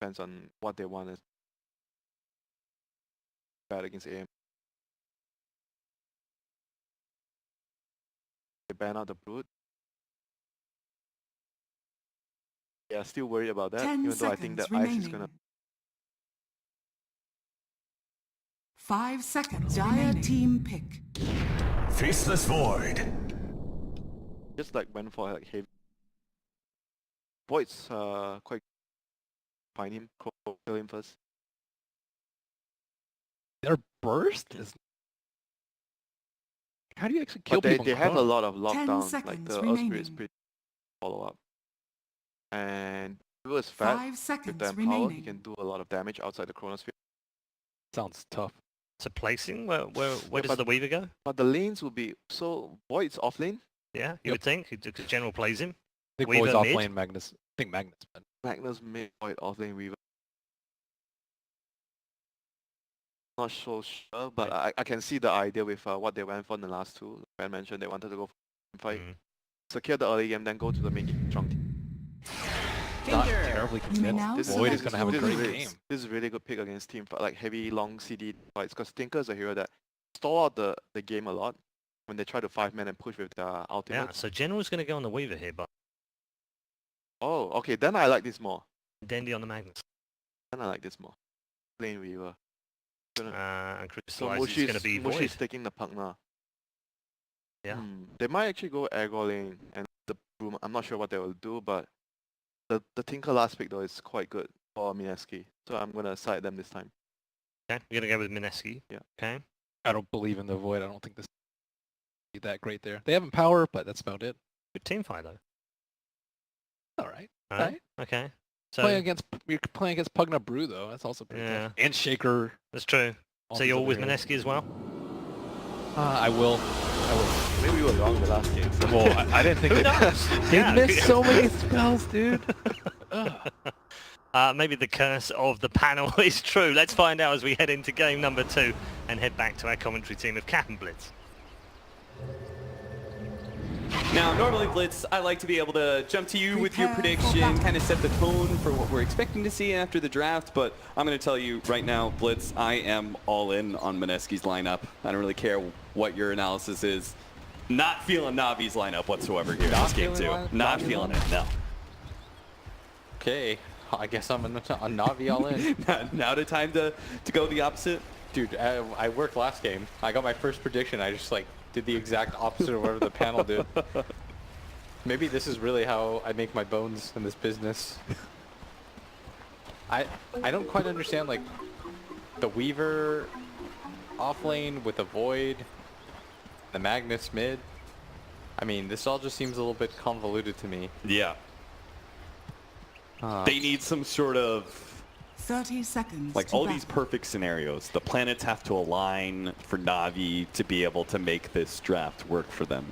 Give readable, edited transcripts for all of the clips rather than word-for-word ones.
Depends on what they want. Is bad against AM. They ban out the Brute. Yeah, still worried about that. 10 Even though I think that seconds Ice is remaining. gonna. 5 seconds. Dire team pick. Faceless Void. Just like went for like heavy. Void's quite. Find him, kill him first. Their burst is. How do you actually kill But people? they have a lot of 10 lockdown. Like seconds the remaining. Earth is pretty follow up. And if it was fat 5 with seconds the Empower, remaining. he can do a lot of damage outside the Chronosphere. Sounds tough. So placing, where does but- the Weaver go? But the lanes will be so Void's off lane. Yeah, you would think. The general plays him. I think Weaver Void's off mid? lane Magnus. I think Magnus. Man. Magnus mid, Void off lane Weaver. Not so sure, but I can see the idea with what they went for in the last two. Like I mentioned, they wanted to go for fight, secure the early game, then go to the main game strong team. Not terribly You may convinced. now Void is select going to have a your great heroes. game. This is a really good pick against team fight, like heavy long CD fights, because Tinker is a hero that stall out the game a lot when they try to 5-man and push with the ultimate. Yeah, so general's going to go on the Weaver here, but Oh, okay, then I like this more. Dendy on the Magnus. Then I like this more. Lane Weaver. And So Crystallize is going to be Void. Mushi's taking the puck now. Yeah. They might actually go aggro lane and the Broom. I'm not sure what they will do, but the Tinker last pick though is quite good for Mineski. So I'm gonna side them this time. Okay, we're going to go with Mineski. Yeah. Okay. I don't believe in the Void. I don't think this is that great there. They have Empower, but that's about it. Good team fight, though. All right. All All right. right. Okay. So You're playing against Pugna Brew though. That's also pretty Yeah. tough. And Shaker. that's true. all So these you're other with heroes. Mineski as well? I will. Maybe we were wrong the last game. So. Well, I didn't think Who they knows? They Yeah, missed good- so many spells, dude. Ugh. Maybe the curse of the panel is true. Let's find out as we head into game number 2 and head back to our commentary team of Cap and Blitz. Now, normally, Blitz, I like to be able to jump to you with your Prepare for prediction, battle. kind of set the tone for what we're expecting to see after the draft, but I'm going to tell you right now, Blitz, I am all in on Mineski's lineup. I don't really care what your analysis is. Not feeling Navi's lineup whatsoever here in this game, too. Not feeling it, no. Okay, I guess I'm a Navi all in. Now the time to go the opposite? Dude, I worked last game. I got my first prediction. I just like did the exact opposite of whatever the panel did. Maybe this is really how I make my bones in this business. I don't quite understand like the Weaver off lane with the Void, the Magnus mid. I mean, this all just seems a little bit convoluted to me. Yeah. They need some sort of 30 seconds. like to all these battle. perfect scenarios. The planets have to align for Navi to be able to make this draft work for them.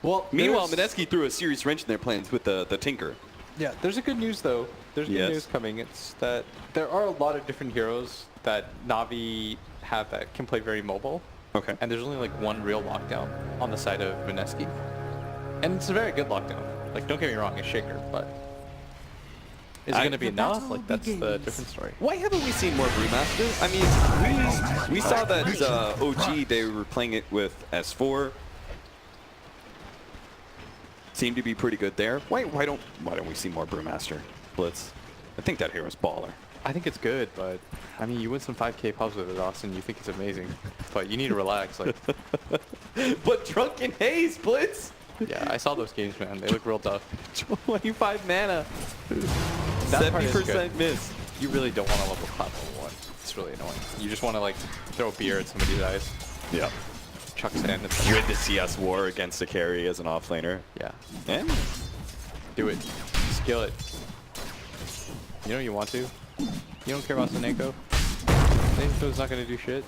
Well, Meanwhile, there's- Mineski threw a serious wrench in their plans with the Tinker. Yeah, there's a good news though. There's Yes. good news coming. It's that there are a lot of different heroes that Navi have that can play very mobile. Okay. And there's only like one real lockdown on the side of Mineski. And it's a very good lockdown. Like, don't get me wrong, it's Shaker, but is it going to be The enough? battle Like, that's the begins. different story. Why haven't we seen more Brewmaster? I mean, we saw that OG, they were playing it with S4. Seemed to be pretty good there. Why don't we see more Brewmaster, Blitz? I think that hero's baller. I think it's good, but I mean, you win some 5K pubs with it, Austin. You think it's amazing, but you need to relax. Like, But Drunken Haze, Blitz! yeah, I saw those games, man. They look real tough. 25 mana. That part is 70% good. miss. You really don't want to level clap level 1. It's really annoying. You just want to like throw beer at somebody's eyes, Yeah. chuck sand at them. You had the CS war against a carry as an offlaner. Yeah, And do it. Skill it. You know you want to. You don't care about Seneko. Seneko's not gonna do shit.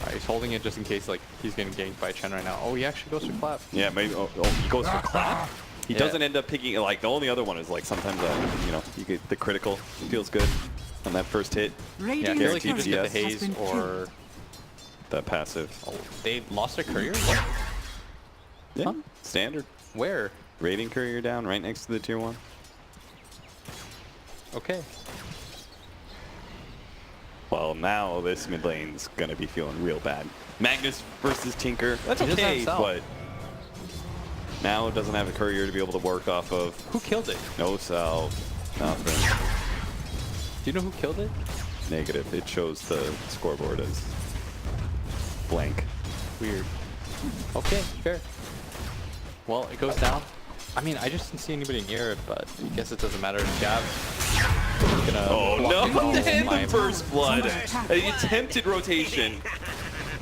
Alright, he's holding it just in case like he's getting ganked by Chen right now. Oh, he actually goes for clap. yeah, maybe he goes for clap. He Yeah. doesn't end up picking like the only other one is like sometimes you know, you get the critical feels good on that first hit. Yeah, I Radiant's feel like you just get the Guaranteed has haze been or killed. The passive. oh, they lost their courier. Yeah. Huh? Standard. Where? Rating courier down right next to the tier 1. Okay. Well, now this mid lane's going to be feeling real bad. Magnus versus Tinker. That's He doesn't okay, have Sal. but now it doesn't have a courier to be able to work off of. Who killed it? No Sal. Nothing. Do you know who killed it? Negative. It shows the scoreboard as blank. Weird. Okay, fair. Well, it goes down. I mean, I just didn't see anybody near it, but I guess it doesn't matter. Jab. Oh no! And my the first blood. An attempted rotation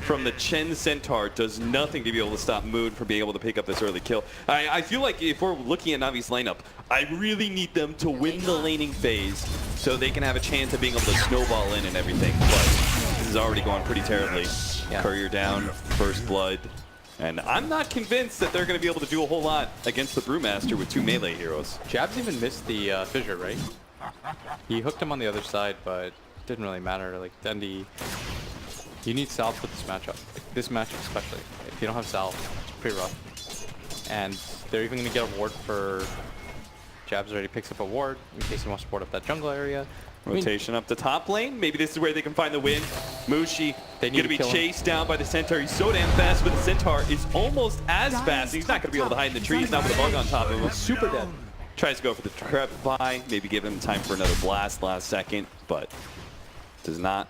from the Chen Centaur does nothing to be able to stop Moon from being able to pick up this early kill. I feel like if we're looking at Navi's lineup, I really need them to win the laning phase so they can have a chance of being able to snowball in and everything. But this is already going pretty terribly. Yeah. Courier down, first blood. And I'm not convinced that they're going to be able to do a whole lot against the Brewmaster with 2 melee heroes. Jabs even missed the fissure, right? He hooked him on the other side, but it didn't really matter. Like, Dundee, you need Sal for this matchup. This matchup especially. If you don't have Sal, it's pretty rough. And they're even going to get a ward for... Jabs already picks up a ward in case he wants to board up that jungle area. Rotation up the top lane. Maybe this is where they can find the win. Mushi They need going to be to kill him. chased down by the Centaur. He's so damn fast, but the Centaur is almost as fast. He's not going to be able to hide in the trees now with a bug on top of him. Super dead. Tries to go for the trap buy. Maybe give him time for another blast last second, but does not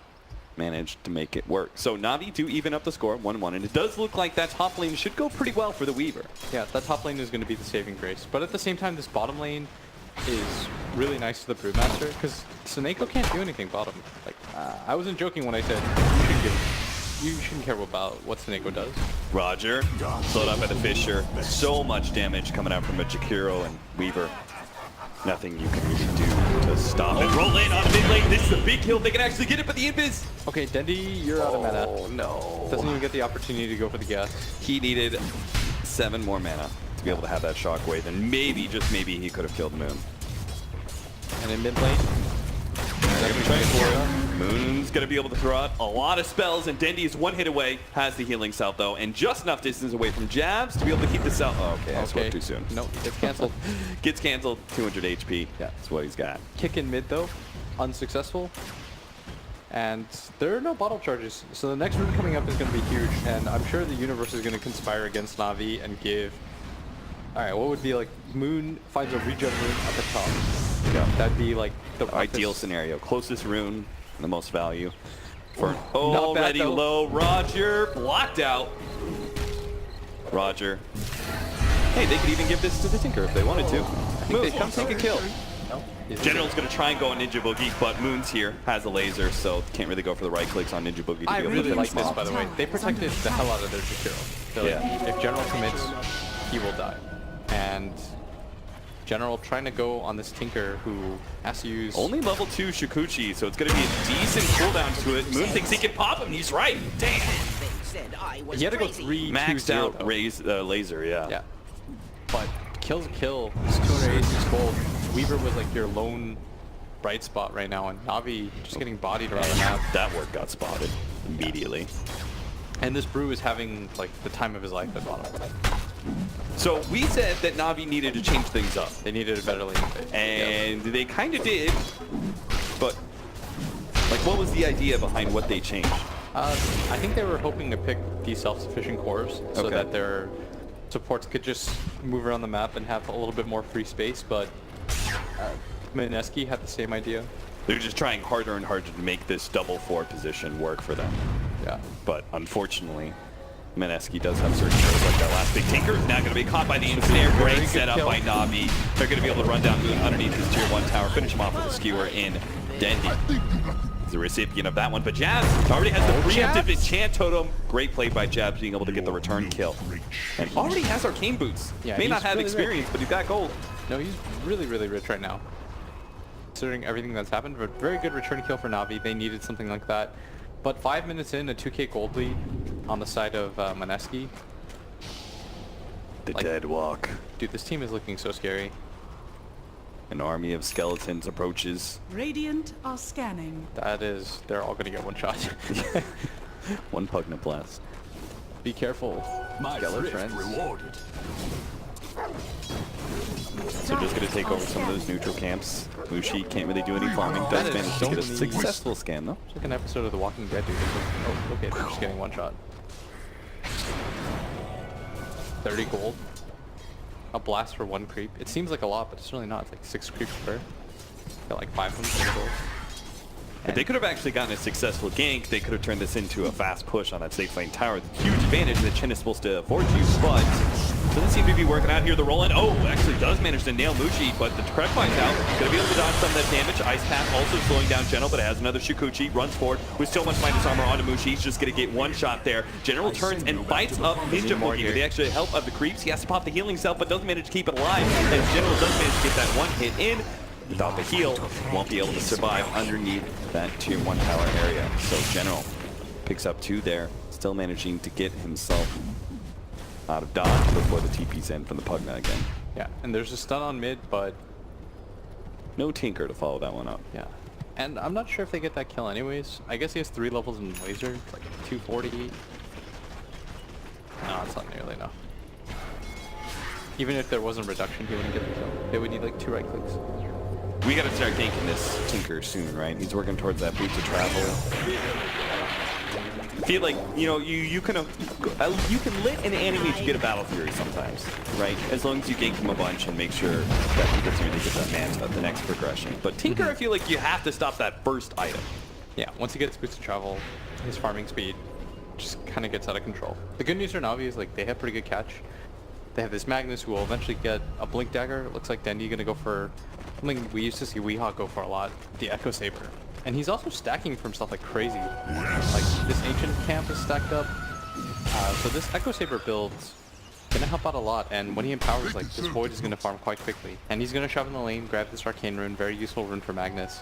manage to make it work. So Navi do even up the score 1-1, and it does look like that top lane should go pretty well for the Weaver. Yeah, that top lane is going to be the saving grace. But at the same time, this bottom lane is really nice to the Brewmaster because Seneko can't do anything bottom. Like, I wasn't joking when I said you shouldn't care about what Seneko does. Roger, slowed up by the Fissure. So much damage coming out from a Jakiro and Weaver. Nothing you can really do to stop it. Roll in on the mid lane. This is a big kill. They can actually get it, but the invis. Okay, Dendi, you're out of mana. Oh no. Doesn't even get the opportunity to go for the gas. He needed 7 more mana to be able to have that shockwave, and maybe, just maybe, he could have killed Moon. And in mid lane, Moon's gonna be able to throw out a lot of spells, and Dendi is 1 hit away. Has the healing salve though, and just enough distance away from Jabs to be able to keep this out. Oh, okay, I spoke too soon. No, it's canceled. Gets canceled. 200 HP. Yeah, that's what he's got. Kick in mid though, unsuccessful. And there are no bottle charges, so the next rune coming up is going to be huge, and I'm sure the universe is going to conspire against Navi and give... Alright, what would be like, Moon finds a regen rune at the top. Yeah, that'd be like the Ideal scenario. Closest rune, the most value. For an Not bad, already though. low Roger, blocked out. Roger. Hey, they could even give this to the Tinker if they wanted to. Moon, come take a kill. General's going to try and go on Ninja Boogie, but Moon's here, has a laser, so can't really go for the right clicks on Ninja Boogie to I be able really to like finish this, him by the way. They protected the hell out of their Jakiro. So if General commits, he will die. And General trying to go on this Tinker who has to use... Only level 2 Shikuchi, so it's going to be a decent cooldown to it. Moon thinks he can pop him, he's right. Damn. He had to go 3-2-0 Maxed out though. laser, yeah. Yeah. But kill's a kill. It's 286 gold. Weaver was like your lone bright spot right now, and Navi just getting bodied around the map. That word got spotted immediately. And this Brew is having like the time of his life at bottom. So we said that Navi needed to change things up, They needed a better lane phase. and they kind of did, but like what was the idea behind what they changed? I think they were hoping to pick these self-sufficient cores so Okay. that their supports could just move around the map and have a little bit more free space, but Mineski had the same idea. They're just trying harder and harder to make this double 4 position work for them. Yeah. But unfortunately, Mineski does have certain heroes like that last big Tinker. Now going to be caught by the ensnare. Great good setup kill. by Navi. They're going to be able to run down Moon underneath his tier 1 tower, finish him off with a skewer in Dendi. He's the recipient of that one, but Jabs already has the preemptive enchant totem. Great play by Jabs being able to get the return kill. And already has arcane boots. Yeah, May he's not have really experience, but he's got gold. No, he's really, really rich right now. Considering everything that's happened, but very good return kill for Navi. They needed something like that. But 5 minutes in, a 2k gold lead on the side of Mineski. The Like- dead walk. Dude, this team is looking so scary. An army of skeletons approaches. Radiant are scanning. That is, they're all gonna get one shot. One Pugnablast. Be careful, skeletons. Rewarded. So just going to take over some of those neutral camps. Mushi can't really do any farming. That Does is manage to so get a many- successful scan though. It's like an episode of The Walking Dead, dude. Oh, okay, they're just getting one shot. 30 gold. A blast for 1 creep. It seems like a lot, but it's really not. It's like 6 creeps per. Got like 5 of them for the gold. If they could have actually gotten a successful gank, they could have turned this into a fast push on that safe lane tower. Huge advantage that Chen is supposed to afford you, but doesn't seem to be working out here. The roll-in, actually does manage to nail Mushi, but the correct finds out. Gonna be able to dodge some of that damage. Ice Path also slowing down General, but it has another Shukuchi, runs forward with so much minus armor onto Mushi. He's just gonna get 1 shot there. General turns and bites up Ninja Boogie with the extra help of the creeps. He has to pop the healing cell, but doesn't manage to keep it alive. As General does manage to get that 1 hit in. Without the heal, won't be able to survive underneath that tier 1 tower area. So General picks up 2 there, still managing to get himself out of dodge before the TP's in from the Pugna again. Yeah, and there's a stun on mid, but no Tinker to follow that one up. yeah. And I'm not sure if they get that kill anyways. I guess he has 3 levels in laser, it's like 240. No, it's not nearly enough. Even if there wasn't reduction, he wouldn't get the kill. They would need like 2 right clicks. We gotta start ganking this Tinker soon, right? He's working towards that boot to travel. I feel like, you know, you can lit an enemy to get a Battle Fury sometimes, right? As long as you gank him a bunch and make sure that he doesn't really get that man at the next progression. But Tinker, I feel like you have to stop that first item. Yeah, once he gets boots to travel, his farming speed just kind of gets out of control. The good news for Navi is like they have pretty good catch. They have this Magnus who will eventually get a Blink Dagger. It looks like Dendi gonna go for something we used to see Weehawk go for a lot, the Echo Saber. And he's also stacking for himself like crazy. Like this Ancient Camp is stacked up. So this Echo Saber build's gonna help out a lot, and when he empowers, like this Void is gonna farm quite quickly. And he's gonna shove in the lane, grab this Arcane Rune, very useful rune for Magnus.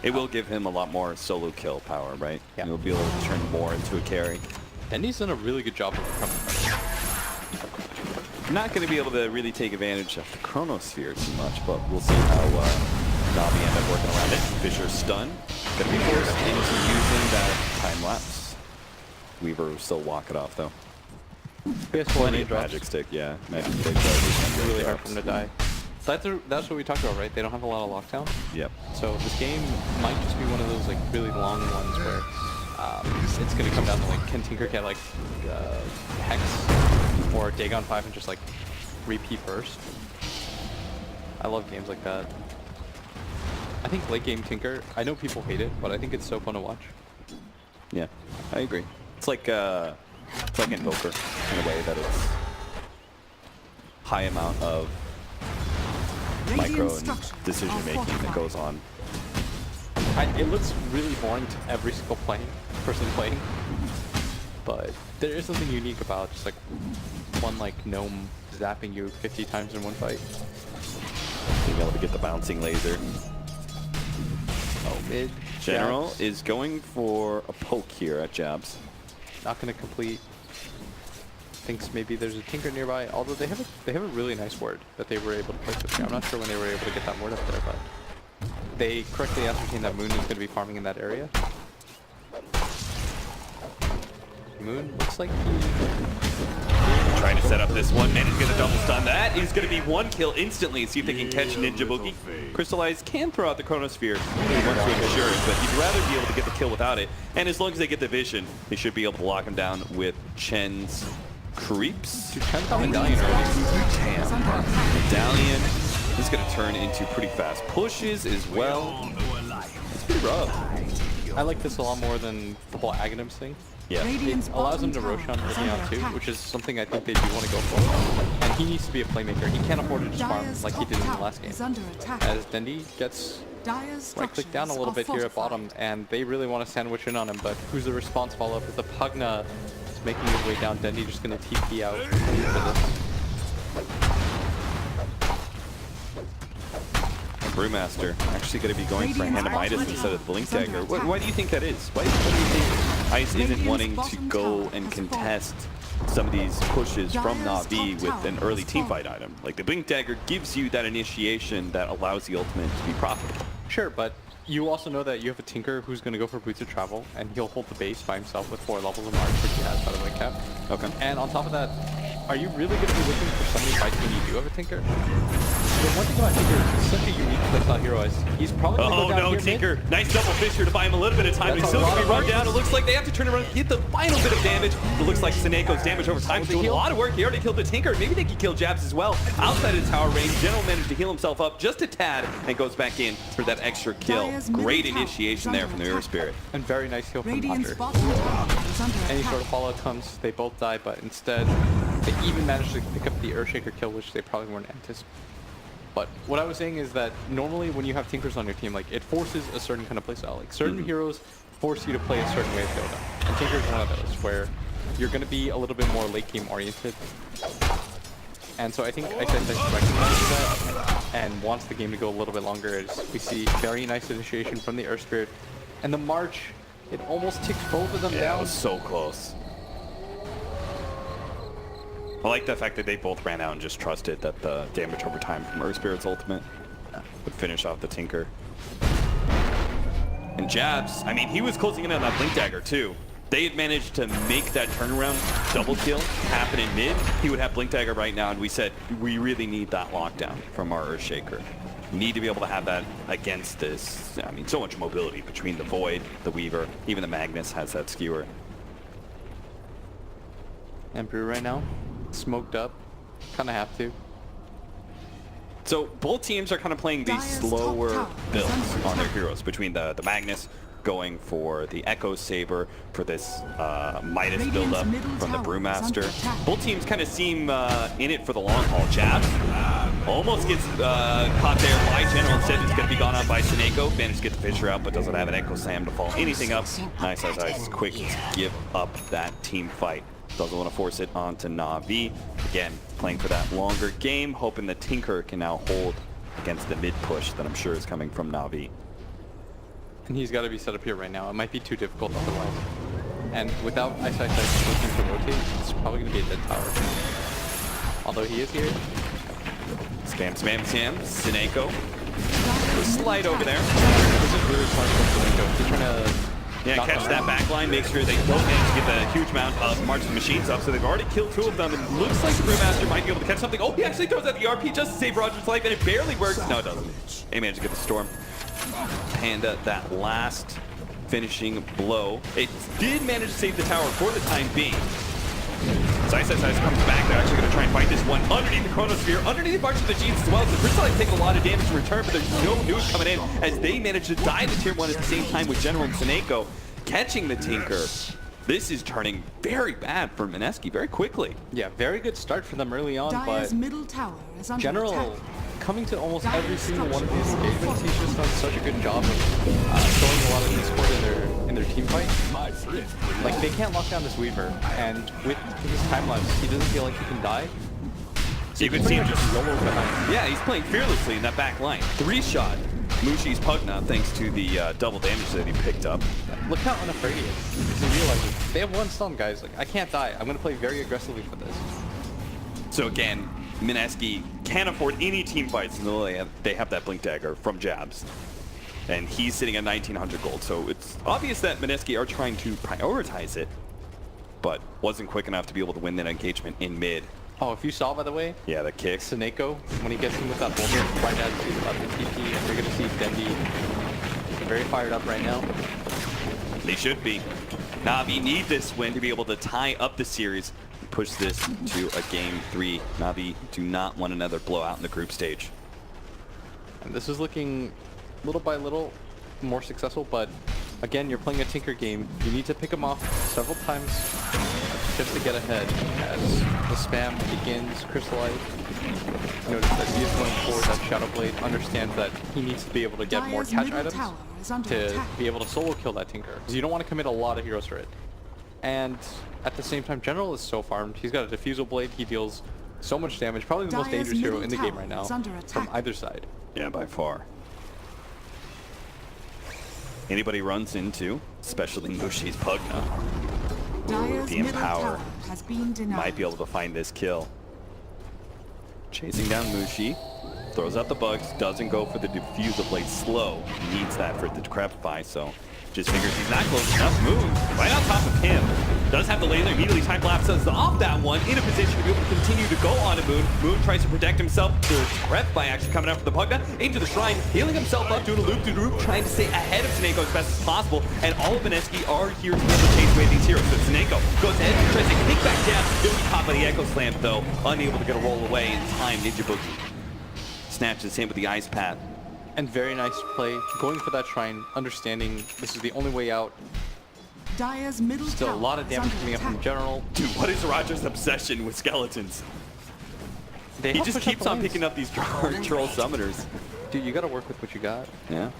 It will give him a lot more solo kill power, right? Yeah. He'll be able to turn more into a carry. Dendi's done a really good job of recovering. Not going to be able to really take advantage of the Chronosphere too much, but we'll see how Navi end up working around it. Fisher's stun. Going to be forced into using that time lapse. Weaver will still walk it off though. Plenty of magic stick, yeah. Magic stick. It's really hard for him to die. So that's what we talked about, right? They don't have a lot of lockdown. Yep. So this game might just be one of those like really long ones where it's going to come down to like, can Tinker get like Hex or Dagon 5 and just like repeat burst? I love games like that. I think late game Tinker, I know people hate it, but I think it's so fun to watch. Yeah, I agree. It's like Invoker in a way that it's high amount of micro and decision making that goes on. It looks really boring to every single person playing, but there is something unique about just like one like gnome zapping you 50 times in one fight. Being able to get the bouncing laser. Oh, mid. General jabs. is going for a poke here at Jabs. Not gonna complete. Thinks maybe there's a Tinker nearby, although they have a really nice ward that they were able to place with me. I'm not sure when they were able to get that ward up there, but they correctly ascertained that Moon is going to be farming in that area. Moon looks like Trying to set up this one, man, he's going to double stun. That is going to be 1 kill instantly. See if they can catch Ninja Boogie. Crystallize can throw out the Chronosphere if he wants to ensure it, but he'd rather be able to get the kill without it. And as long as they get the vision, they should be able to lock him down with Chen's creeps. Dude, Chen's got Medallion already. Damn. Medallion is going to turn into pretty fast pushes as well. It's pretty rough. I like this a lot more than the whole Aghanims thing. Yeah. It allows him to Roshan early on too, which is something I think they do want to go for. And he needs to be a playmaker. He can't afford to just farm like he did in the last game. As Dendi gets right-click down a little bit here at bottom, and they really want to sandwich in on him, but who's the response follow-up? Is the Pugna is making his way down. Dendi just going to TP out for this. Brewmaster actually going to be going for a Hand of Midas instead of the Blink Dagger. Why do you think that is? Why do you think Ice isn't wanting to go and contest some of these pushes from Na'Vi with an early teamfight item? Like the Blink Dagger gives you that initiation that allows the ultimate to be profitable. Sure, but you also know that you have a Tinker who's going to go for Boots of Travel, and he'll hold the base by himself with 4 levels of March, which he has by the way, Cap. Okay. And on top of that, are you really going to be looking for so many fights when you do have a Tinker? the one thing about Tinker is he's such a unique playstyle hero. He's probably going to go Oh down no, here Tinker. mid. Nice double fisher to buy him a little bit of time. That's He's a still lot going to be of run down. It looks like they have to turn around and get the final bit of damage. It looks like Sineko's damage over time is doing a lot of work. He already killed the Tinker. Maybe they can kill Jabs as well. Outside of tower range, General managed to heal himself up just a tad and goes back in for that extra kill. Great initiation there from the Mirror Spirit. And very nice heal from Radiant's Hunter. bottom tower is under Any attack. sort of fallout comes, they both die, but instead they even managed to pick up the Earthshaker kill, which they probably weren't anticipating. But what I was saying is that normally when you have Tinkers on your team, like it forces a certain kind of playstyle. Like certain heroes force you to play a certain way of Dota. And Tinker's one of those where you're going to be a little bit more late game oriented. And so I think Ice recognizes that and wants the game to go a little bit longer, as we see very nice initiation from the Earth Spirit. And the March, it almost ticks both of them Yeah, down. it was so close. I like the fact that they both ran out and just trusted that the damage over time from Earth Spirit's ultimate would finish off the Tinker. And Jabs, I mean, he was closing in on that Blink Dagger too. They had managed to make that turnaround double kill happen in mid. He would have Blink Dagger right now, and we said, we really need that lockdown from our Earthshaker. We need to be able to have that against this. I mean, so much mobility between the Void, the Weaver, even the Magnus has that skewer. Emperor right now, smoked up, kind of have to. So both teams are kind of playing these Dire's slower top tower is builds under on their attack. heroes, between the Magnus going for the Echo Saber, for this Midas Radiant's build-up middle from the tower is under Brewmaster. attack. Both teams kind of seem in it for the long haul. Jabs almost gets caught there by General. Instead, it's going to be gone on by Sineko. Managed to get the Fisher out, but doesn't have an Echo Slam to follow anything up. Nice as Ice, quick to give up that team fight. Doesn't want to force it onto Na'Vi. Again, playing for that longer game, hoping the Tinker can now hold against the mid push that I'm sure is coming from Na'Vi. And he's got to be set up here right now. It might be too difficult otherwise. And without Ice looking to rotate, it's probably going to be a dead tower. Although he is here. Spam, spam, spam. Sineko. Slide over there. This is really smart from Sineko. He's trying to Yeah, knock catch them that out. back line, make sure they don't manage to get the huge amount of marching machines up, so they've already killed 2 of them, and looks like the Brewmaster might be able to catch something. Oh, he actually throws out the RP just to save Roger's life, and it barely works. No, it doesn't. They managed to get the Storm. Panda, that last finishing blow. It did manage to save the tower for the time being. So Ice comes back. They're actually going to try and fight this one underneath the Chronosphere, underneath the March of the Genes as well. So Crystallites take a lot of damage in return, but there's no news coming in as they manage to die to Tier 1 at the same time with General and Sineko catching the Tinker. This is turning very bad for Mineski very quickly. Yeah, very good start for them early on, Dire's but middle tower is under General attack. coming to almost every single one of these engagements, he's just done such a good job of showing a lot of discord in their team fight. Like, they can't lock down this Weaver, and with his time lapse, he doesn't feel like he can die. So you can see him just YOLO behind. Yeah, he's playing fearlessly in that back line. 3-shot Mushi's Pugna thanks to the double damage that he picked up. Look how unafraid he is. He realizes, they have 1 stun, guys. Like, I can't die. I'm going to play very aggressively for this. So again, Mineski can't afford any team fights until they have that Blink Dagger from Jabs. And he's sitting at 1900 gold, so it's obvious that Mineski are trying to prioritize it, but wasn't quick enough to be able to win that engagement in mid. Oh, if you saw, by the way, Yeah, the kick. Sineko, when he gets him with that bullshit, right as he's about to TP, and you're going to see Dendi very fired up right now. They should be. Na'Vi need this win to be able to tie up the series and push this to a game 3. Na'Vi do not want another blowout in the group stage. And this is looking little by little more successful, but again, you're playing a Tinker game. You need to pick him off several times just to get ahead as the spam begins. Crystallite notice that he is going for that Shadow Blade, understands that he needs to be able to get more Dire's catch middle items tower is under to attack. be able to solo kill that Tinker, because you don't want to commit a lot of heroes for it. And at the same time, General is so farmed. He's got a Diffusal Blade. He deals so much damage, probably the most Dire's dangerous hero middle in the game tower right now is under from attack. either side. Yeah, by far. Anybody runs into, especially Mushi's Pugna, Dire's the middle Empower tower has been denied. might be able to find this kill. Chasing down Mushi, throws out the bugs, doesn't go for the Diffusal Blade slow. Needs that for the Decrepify, so Just figures he's not close enough. Moon right on top of him. Does have the laser, immediately time lapses off that one, in a position to be able to continue to go on to Moon. Moon tries to protect himself. The ref by actually coming after the Pugna into the shrine, healing himself up, doing a loop-de-loop, trying to stay ahead of Sneko as best as possible. And all of Mineski are here to be able to chase away these heroes. So Sneko goes ahead, tries to kick back down. He'll be caught by the Echo Slam though, unable to get a roll away in time. Ninja Boogie snatches him with the ice path. And very nice play, going for that shrine, understanding this is the only way out. Dire's middle Still a tower lot of is damage under coming up from attack. General. Dude, what is Roger's obsession with skeletons? They He help just push up keeps the on lanes. picking up these troll summoners. Dude, you gotta work with what you got. Yeah.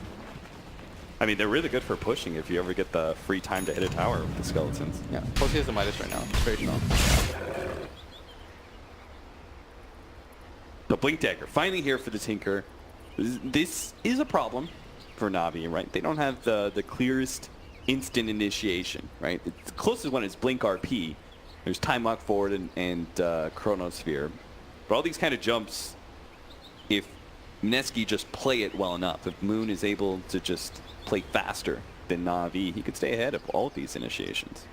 I mean, they're really good for pushing if you ever get the free time to hit a tower with the skeletons. Yeah, plus he has a Midas right now. It's very strong. The Blink Dagger, finally here for the Tinker. This is a problem for Navi, right? They don't have the clearest instant initiation, right? The closest one is Blink RP. There's Time Lock Forward and Chronosphere. But all these kind of jumps, if Mineski just play it well enough, if Moon is able to just play faster than Navi, he could stay ahead of all of these initiations.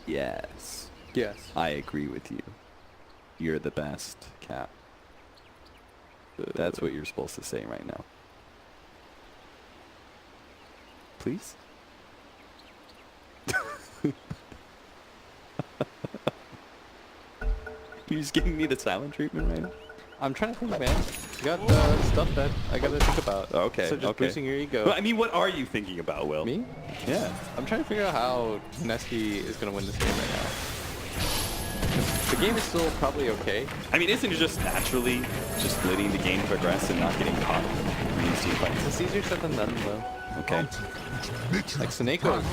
Yes. Yes. I agree with you. You're the best, Cap. That's what you're supposed to say right now. Please? You're just giving me the silent treatment right now? I'm trying to think, man. You got stuff that I gotta think about. Okay, So just okay. boosting your ego. Well, I mean, what are you thinking about, Will? Me? Yeah. I'm trying to figure out how Mineski is gonna win this game right now. The game is still probably okay. I mean, isn't it just naturally just letting the game progress and not getting caught in these team fights? It's easier said than done, though. Okay. Like Sneko,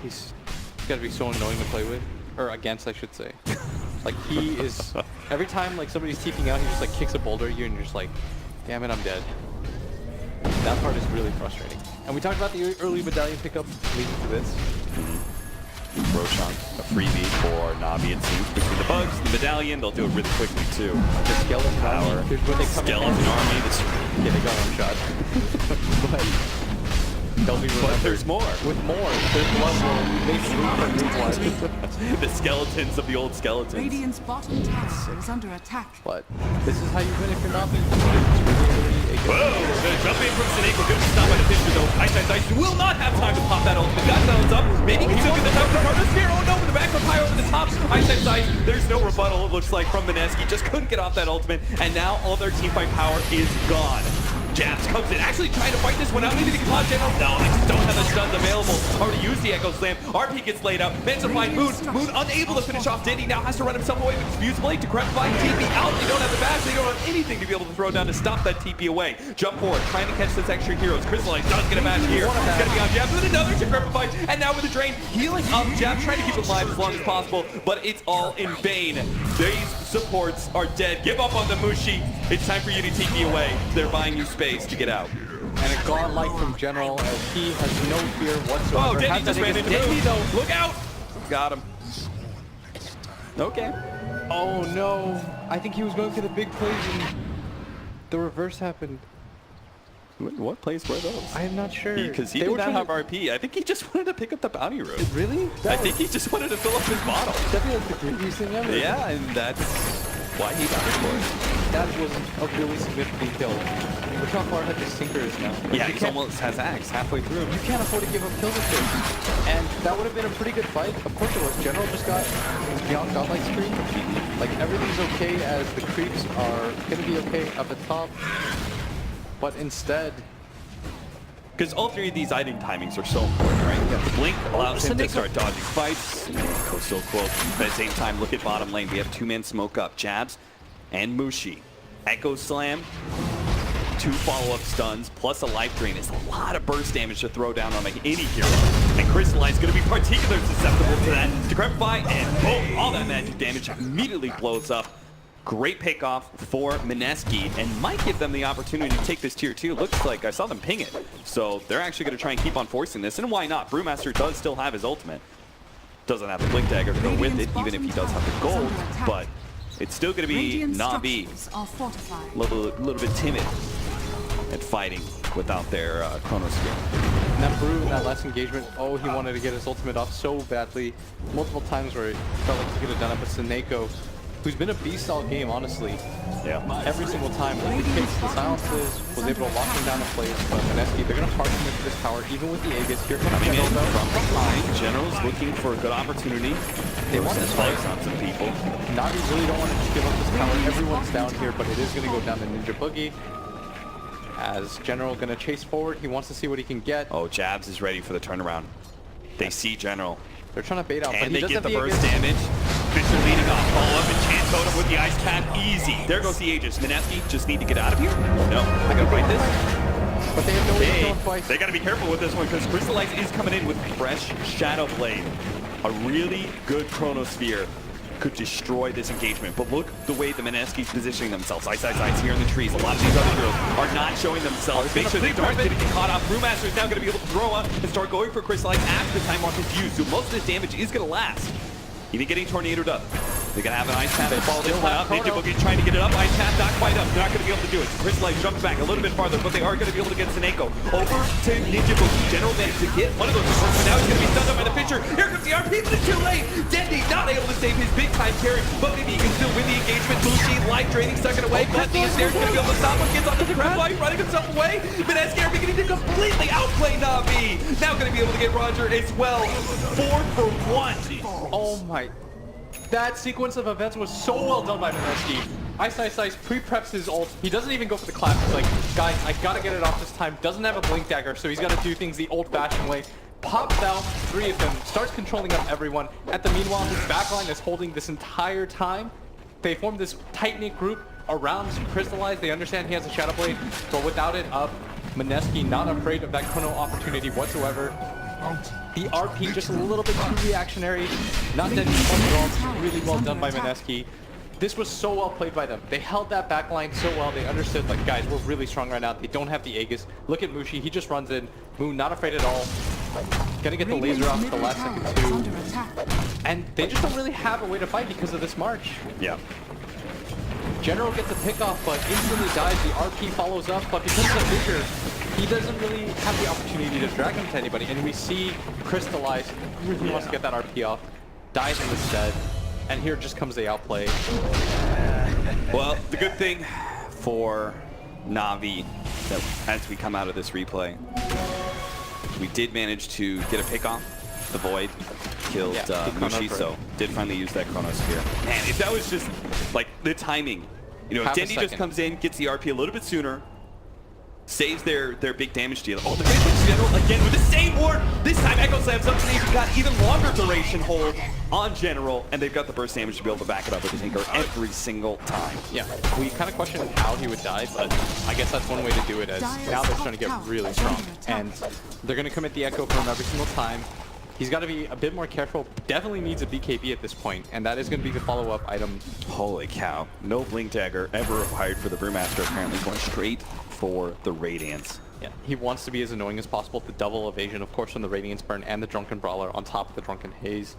he's gotta be so annoying to play with, or against, I should say. Like he is. Every time like somebody's TPing out, he just like kicks a boulder at you, and you're just like, damn it, I'm dead. That part is really frustrating. And we talked about the early medallion pickup leading to this. Roshan, a freebie for Navi, it seems, between the bugs, the medallion. They'll do it really quickly too. The skeleton power. Here's when they come Skeleton in. army. This, Yeah, they got one shot. They'll be but remembered. there's more. With more, there's one more. They sleep for group one. The skeletons of the old skeletons. Radiant's bottom tower is under attack. But this is how you win if you're not being promoted. It's really a good Whoa! Gonna jump in from Sneko. Good to stop by the pitcher though. Ice will not have time to pop that ultimate. Got silence up. Maybe he can still get the top of the Chronosphere. Oh no! With the back of high over the top. Ice. There's no rebuttal. It looks like from Mineski. Just couldn't get off that ultimate, and now all their team fight power is gone. Jabs comes in, actually trying to fight this one out. Maybe they can pause General. No, they just don't have the stuns available. Already used the Echo Slam. RP gets laid out. Managed to find Moon. Moon unable to finish off Diddy. Now has to run himself away with his Fuse Blade to correct by TP out. They don't have the bash. They don't have anything to be able to throw down to stop that TP away. Jump forward, trying to catch those extra heroes. Crystallize does get a match here. It's going to be on Jabs with another to grab a fight. And now with the drain, healing up. Jabs trying to keep it alive as long as possible, but it's all in vain. These supports are dead. Give up on the Mushi. It's time for you to TP away. They're buying you space to get out. And a godlike from General as he has no fear whatsoever. Oh, Denny Has just that ran into against Denny Denny, though. Look out! Got him. Okay. Oh no! I think he was going for the big plays and the reverse happened. What plays were those? I am not sure. Because he They did were not have trying RP. I think he just wanted to pick up the bounty room. Really? I think he just wanted to fill up his bottle. That'd be like the creepiest thing ever. Yeah, and that's why he got it for it. That was a really significant kill. Look how far ahead this Tinker is now. Like, Yeah, you he can't- almost has Axe halfway through. You can't afford to give up kills with this. And that would have been a pretty good fight. Of course it was. General just got his Beyond Godlike screen. Like everything's okay as the creeps are gonna be okay up at top. But instead, Because all three of these item timings are so important, right? The blink allows him to start dodging fights. Coastal Quote. But at the same time, look at bottom lane. We have two-man smoke up. Jabs and Mushi. Echo Slam. 2 follow-up stuns plus a life drain is a lot of burst damage to throw down on like any hero. And Crystallize is going to be particularly susceptible to that. Decrepify and boom, all that magic damage immediately blows up. Great pickoff for Mineski and might give them the opportunity to take this tier 2. Looks like I saw them ping it. So they're actually going to try and keep on forcing this. And why not? Brewmaster does still have his ultimate. Doesn't have the Blink Dagger to go with it, even if he does have the gold. But it's still going to be Radiant Navi. structures are fortified. A little bit timid. and fighting without their chronosphere. And that Brew in that last engagement, oh, he wanted to get his ultimate off so badly. Multiple times where it felt like he could have done it, but Seneko, who's been a beast all game, honestly. Yeah. Every single time, like, he takes the silences, was able to lock him down in place, but Mineski, they're going to hard him into this tower, even with the Aegis. Here comes Coming in General, though. from behind, General's looking for a good opportunity. They want this fight on some people. Navi really don't want to just give up this tower. Everyone's down here, but it is going to go down to Ninja Boogie. As General going to chase forward, he wants to see what he can get. Oh, Jabs is ready for the turnaround. They see General. They're trying to bait out, but And he they does get have the burst Aegis. damage. Fisher leading off. Follow up and Chance Totem with the Ice Cap. Easy. There goes the Aegis. Mineski just need to get out of here. No. I gotta fight this. But they have no way to kill him twice. They gotta be careful with this one because Crystallize is coming in with fresh Shadow Blade. A really good Chronosphere could destroy this engagement. But look the way the Mineski's positioning themselves. Ice here in the trees. A lot of these other heroes are not showing themselves. Make sure they don't get caught up. Brewmaster is now going to be able to throw up and start going for Crystallize after the time mark is used. So most of this damage is going to last. Even getting tornadoed up. They're going to have an Ice Path to follow this one up. Ninja Boogie trying to get it up. Ice Path not quite up. They're not going to be able to do it. So Crystallize jumps back a little bit farther, but they are going to be able to get Seneko over to Ninja Boogie. General managed to get one of those before, but now he's going to be stunned up by the pitcher. Here comes the RP, but it's too late. Dendi not able to save his big time carry, but maybe he can still win the engagement. Bushi, life draining, second away. Blessing is there. He's going to be able to stop him. Gets off the crab life, running himself away. Mineski are beginning to completely outplay Navi. Now going to be able to get Roger as well. 4 for 1. Oh my. That sequence of events was so well done by Mineski. Ice pre-preps his ult. He doesn't even go for the clap. He's like, guys, I gotta get it off this time. Doesn't have a blink dagger, so he's gotta do things the old-fashioned way. Pops out 3 of them, starts controlling up everyone. At the meanwhile, his backline is holding this entire time. They form this tight-knit group around Crystallize. They understand he has a Shadow Blade, but without it up, Mineski not afraid of that chrono opportunity whatsoever. The RP just a little bit too reactionary. Not that he's really well done by Mineski. This was so well played by them. They held that backline so well. They understood, like, guys, we're really strong right now. They don't have the Aegis. Look at Mushi. He just runs in. Moon not afraid at all. Gonna get the laser off at the last second too. And they just don't really have a way to fight because of this March. Yeah. General gets a pick off, but instantly dies. The RP follows up, but because of the fissure, he doesn't really have the opportunity to drag him to anybody. And we see Crystallize really wants to get that RP off, dies in the stead, and here just comes the outplay. Well, the good thing for Navi that as we come out of this replay, we did manage to get a pick off. The Void killed Mushi, so did finally use that Chronosphere. Man, if that was just like the timing, you know, if Dendi just comes in, gets the RP a little bit sooner, saves their big damage deal. Oh, the Great General again with the same ward. This time Echo Slam's up, so they've got even longer duration hold on General, and they've got the burst damage to be able to back it up with the Tinker every single time. Yeah, we kind of questioned how he would die, but I guess that's one way to do it, as now they're starting to get really strong. And they're going to commit the Echo for him every single time. He's got to be a bit more careful. Definitely needs a BKB at this point, and that is going to be the follow-up item. Holy cow. No Blink Dagger ever required for the Brewmaster, apparently going straight for the Radiance. Yeah, he wants to be as annoying as possible. The double evasion, of course, from the Radiance Burn and the Drunken Brawler on top of the Drunken Haze.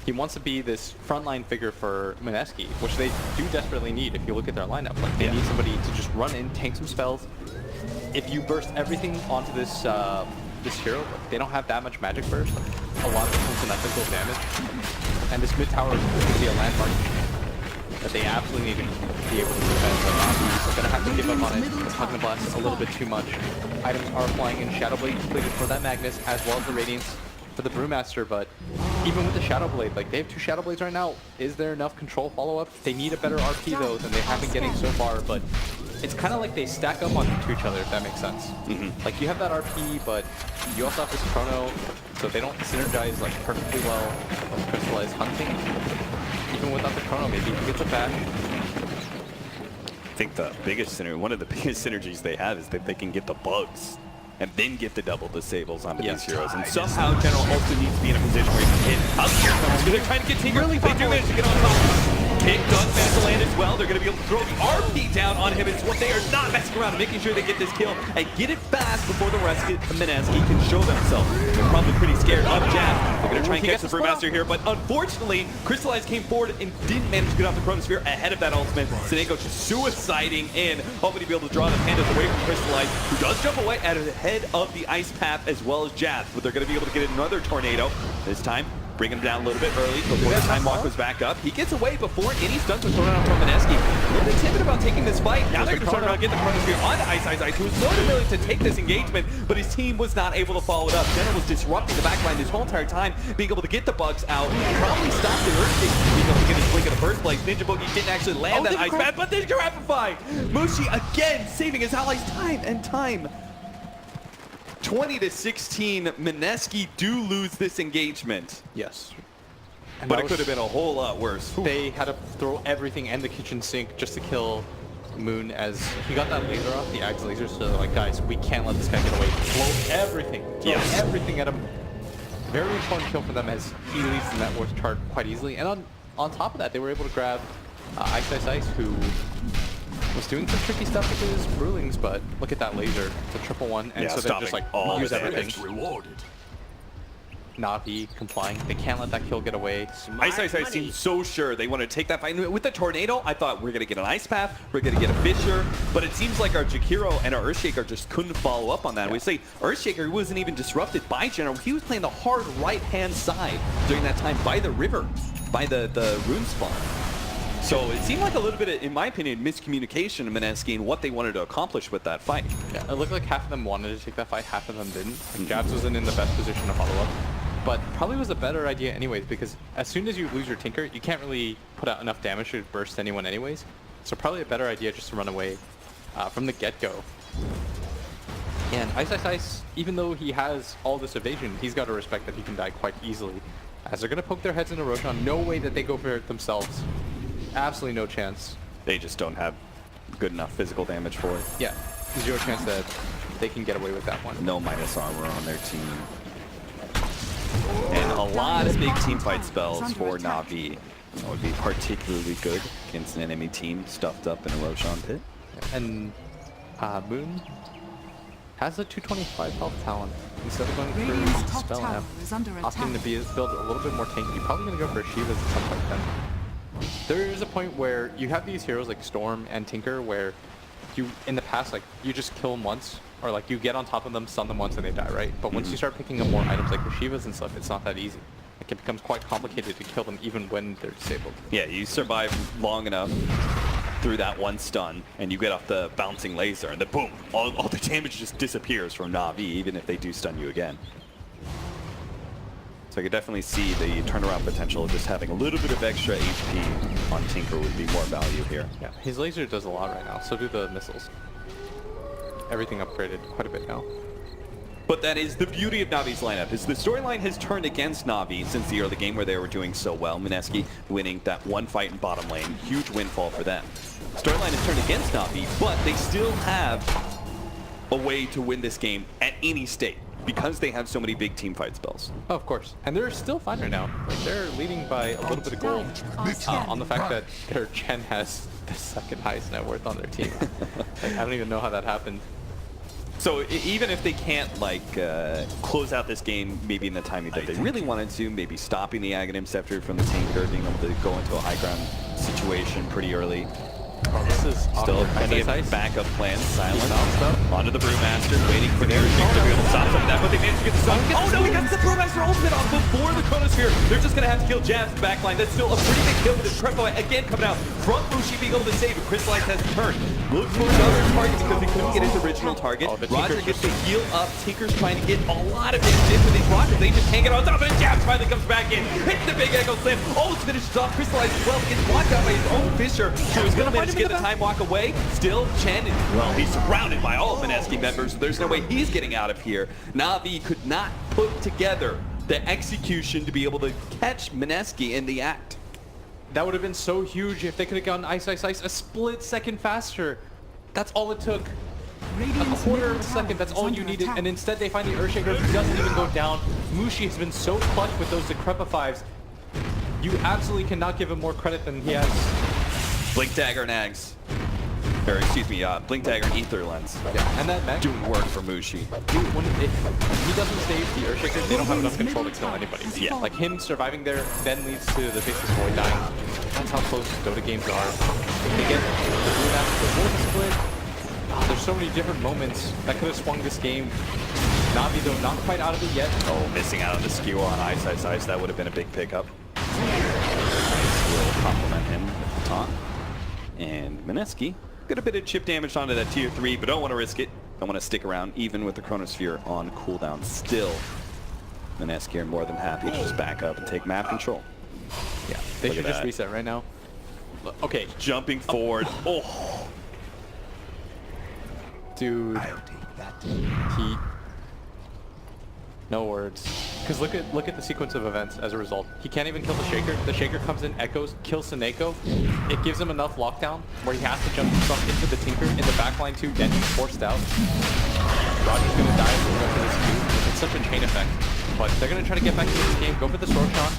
He wants to be this frontline figure for Mineski, which they do desperately need if you look at their lineup. Like, they need somebody to just run in, tank some spells. If you burst everything onto this this hero, like, they don't have that much magic burst. A lot of it comes from that physical damage. And this mid tower is going to be a landmark that they absolutely need to be able to defend. They're going to have to give up on it. The Pugna Blast is a little bit too much. Items are flying in. Shadow Blade completed for that Magnus, as well as the Radiance for the Brewmaster, but even with the Shadow Blade, like, they have 2 Shadow Blades right now. Is there enough control follow-up? They need a better RP, though, than they have been getting so far, but it's kind of like they stack up onto each other, if that makes sense. Like, you have that RP, but you also have this Chrono, so they don't synergize, like, perfectly well with Crystallized hunting. Even without the Chrono, maybe he gets a back. I think the biggest one of the biggest synergies they have is that they can get the bugs and then get the double disables onto these heroes. And somehow General also needs to be in a position where he can hit up here. They're trying to get Tinker. They do manage to get on top. kick does manage to land as well. They're going to be able to throw the RP down on him. It's what they are not messing around, making sure they get this kill and get it fast before the rest of Mineski can show themselves. They're probably pretty scared of Jab. They're going to try and catch the Brewmaster here, but unfortunately, Crystallize came forward and didn't manage to get off the Chronosphere ahead of that ultimate. Seneko just suiciding in, hoping to be able to draw the Pandas away from Crystallize, who does jump away at the head of the ice path as well as Jab, but they're going to be able to get another tornado this time. Bring him down a little bit early before the time walk was back up. He gets away before any stunts were thrown out from Mineski. A little bit timid about taking this fight. Now they're going to turn around and get the Chronosphere onto Ice, who was more than willing to take this engagement, but his team was not able to follow it up. General was disrupting the backline this whole entire time, being able to get the bugs out. Probably stopped the Earthquake from being able to get his blink in the first place. Ninja Boogie didn't actually land that ice pad, but then Grapify! Mushi again saving his allies time and time. 20-16, Mineski do lose this engagement. Yes. And But it could have been a whole lot worse. They had to throw everything and the kitchen sink just to kill Moon as he got that laser off, the Axe laser, so they're like, guys, we can't let this guy get away. Blow everything. Throw everything at him. Very important kill for them as he leads the net worth chart quite easily. And on top of that, they were able to grab Ice, who was doing some tricky stuff with his Brewlings, but look at that laser. It's a 1-1, and so they're just like, use everything. Na'Vi complying. They can't let that kill get away. Ice seemed so sure they wanted to take that fight. With the tornado, I thought we're going to get an Ice Path, we're going to get a Fissure, but it seems like our Jakiro and our Earthshaker just couldn't follow up on that. Yeah. We say Earthshaker wasn't even disrupted by General. He was playing the hard right-hand side during that time by the river, by the rune spawn. So it seemed like a little bit of, in my opinion, miscommunication in Mineski and what they wanted to accomplish with that fight. Yeah, it looked like half of them wanted to take that fight, half of them didn't. And Jabs wasn't in the best position to follow up. But probably was a better idea anyways, because as soon as you lose your Tinker, you can't really put out enough damage to burst anyone anyways. So probably a better idea just to run away from the get-go. And Ice, even though he has all this evasion, he's got to respect that he can die quite easily. As they're going to poke their heads into Roshan, no way that they go for it themselves. Absolutely no chance. They just don't have good enough physical damage for it. Yeah, zero chance that they can get away with that one. No minus armor on their team. And a lot of big team fight spells for Na'Vi. That would be particularly good against an enemy team stuffed up in a Roshan pit. And Moon has a 225 health talent. Instead of going for spell amp, opting to build a little bit more tanky. You're probably going to go for Shivas at some point then. There is a point where you have these heroes like Storm and Tinker where you, in the past, like, you just kill them once, or like you get on top of them, stun them once and they die, right? But once you start picking up more items like the Shivas and stuff, it's not that easy. Like, it becomes quite complicated to kill them even when they're disabled. Yeah, you survive long enough through that one stun, and you get off the bouncing laser, and then boom, all the damage just disappears from Na'Vi, even if they do stun you again. So I could definitely see the turnaround potential of just having a little bit of extra HP on Tinker would be more value here. Yeah, his laser does a lot right now, so do the missiles. Everything upgraded quite a bit now. But that is the beauty of Na'Vi's lineup, is the storyline has turned against Na'Vi since the early game where they were doing so well. Mineski winning that one fight in bottom lane, huge windfall for them. Storyline has turned against Na'Vi, but they still have a way to win this game at any state, because they have so many big team fight spells. Oh, of course. And they're still fine right now. Like, they're leading by a little bit of gold on the fact that their Chen has the second highest net worth on their team. Like, I don't even know how that happened. So even if they can't, like, close out this game maybe in the timing that they really wanted to, maybe stopping the Aghanim Scepter from the Tinker, being able to go into a high ground situation pretty early. Oh, this is still plenty of backup plans. Silence onto the Brewmaster, waiting for the Airshake to be able to stop some of that, but they managed to get the stun. Oh no, he got the Brewmaster ultimate off before the Chronosphere. They're just going to have to kill Jabs in the backline. That's still a pretty big kill with this Trepo again coming out from Mushi being able to save it. Crystallize has turned. Look for another target because he couldn't get his original target. Roger gets to heal up. Tinker's trying to get a lot of damage into these rockets. They just can't get on top of it. Jabs finally comes back in. Hits the big Echo Slam. Almost finishes off. Crystallize as well. Gets blocked out by his own Fissure. So he's going to manage to get the time walk away. Still, Chen, well, he's surrounded by all of Mineski members, so there's no way he's getting out of here. Na'Vi could not put together the execution to be able to catch Mineski in the act. That would have been so huge if they could have gotten Ice a split second faster. That's all it took. A quarter of a second, that's all you needed, and instead they find the Earthshaker who doesn't even go down. Mushi has been so clutch with those Decrepify. You absolutely cannot give him more credit than he has. Blink Dagger and Ags. Or excuse me, Blink Dagger and Ether Lens. Yeah, and that mech, Doing work for Mushi. dude, if he doesn't save the Earthshaker, they don't have enough control to kill anybody. Yeah. Like him surviving there then leads to the Faceless Void dying. That's how close Dota games are. They get the blue after the Vortex split. There's so many different moments that could have swung this game. Navi though not quite out of it yet. Oh, missing out on the skew on Ice. That would have been a big pickup. Will compliment him at the top. And Mineski got a bit of chip damage onto that tier 3, but don't want to risk it. Don't want to stick around even with the Chronosphere on cooldown still. Mineski are more than happy to just back up and take map control. Yeah, they Look should at just that. reset right now. Okay, Jumping forward. Oh. dude. He. No words. Because look at the sequence of events as a result. He can't even kill the Shaker. The Shaker comes in, echoes, kills Seneko. It gives him enough lockdown where he has to jump himself into the Tinker in the backline too. Then he's forced out. Roger's gonna die if we go for this too. It's such a chain effect. But they're gonna try to get back into this game. Go for this Roshan.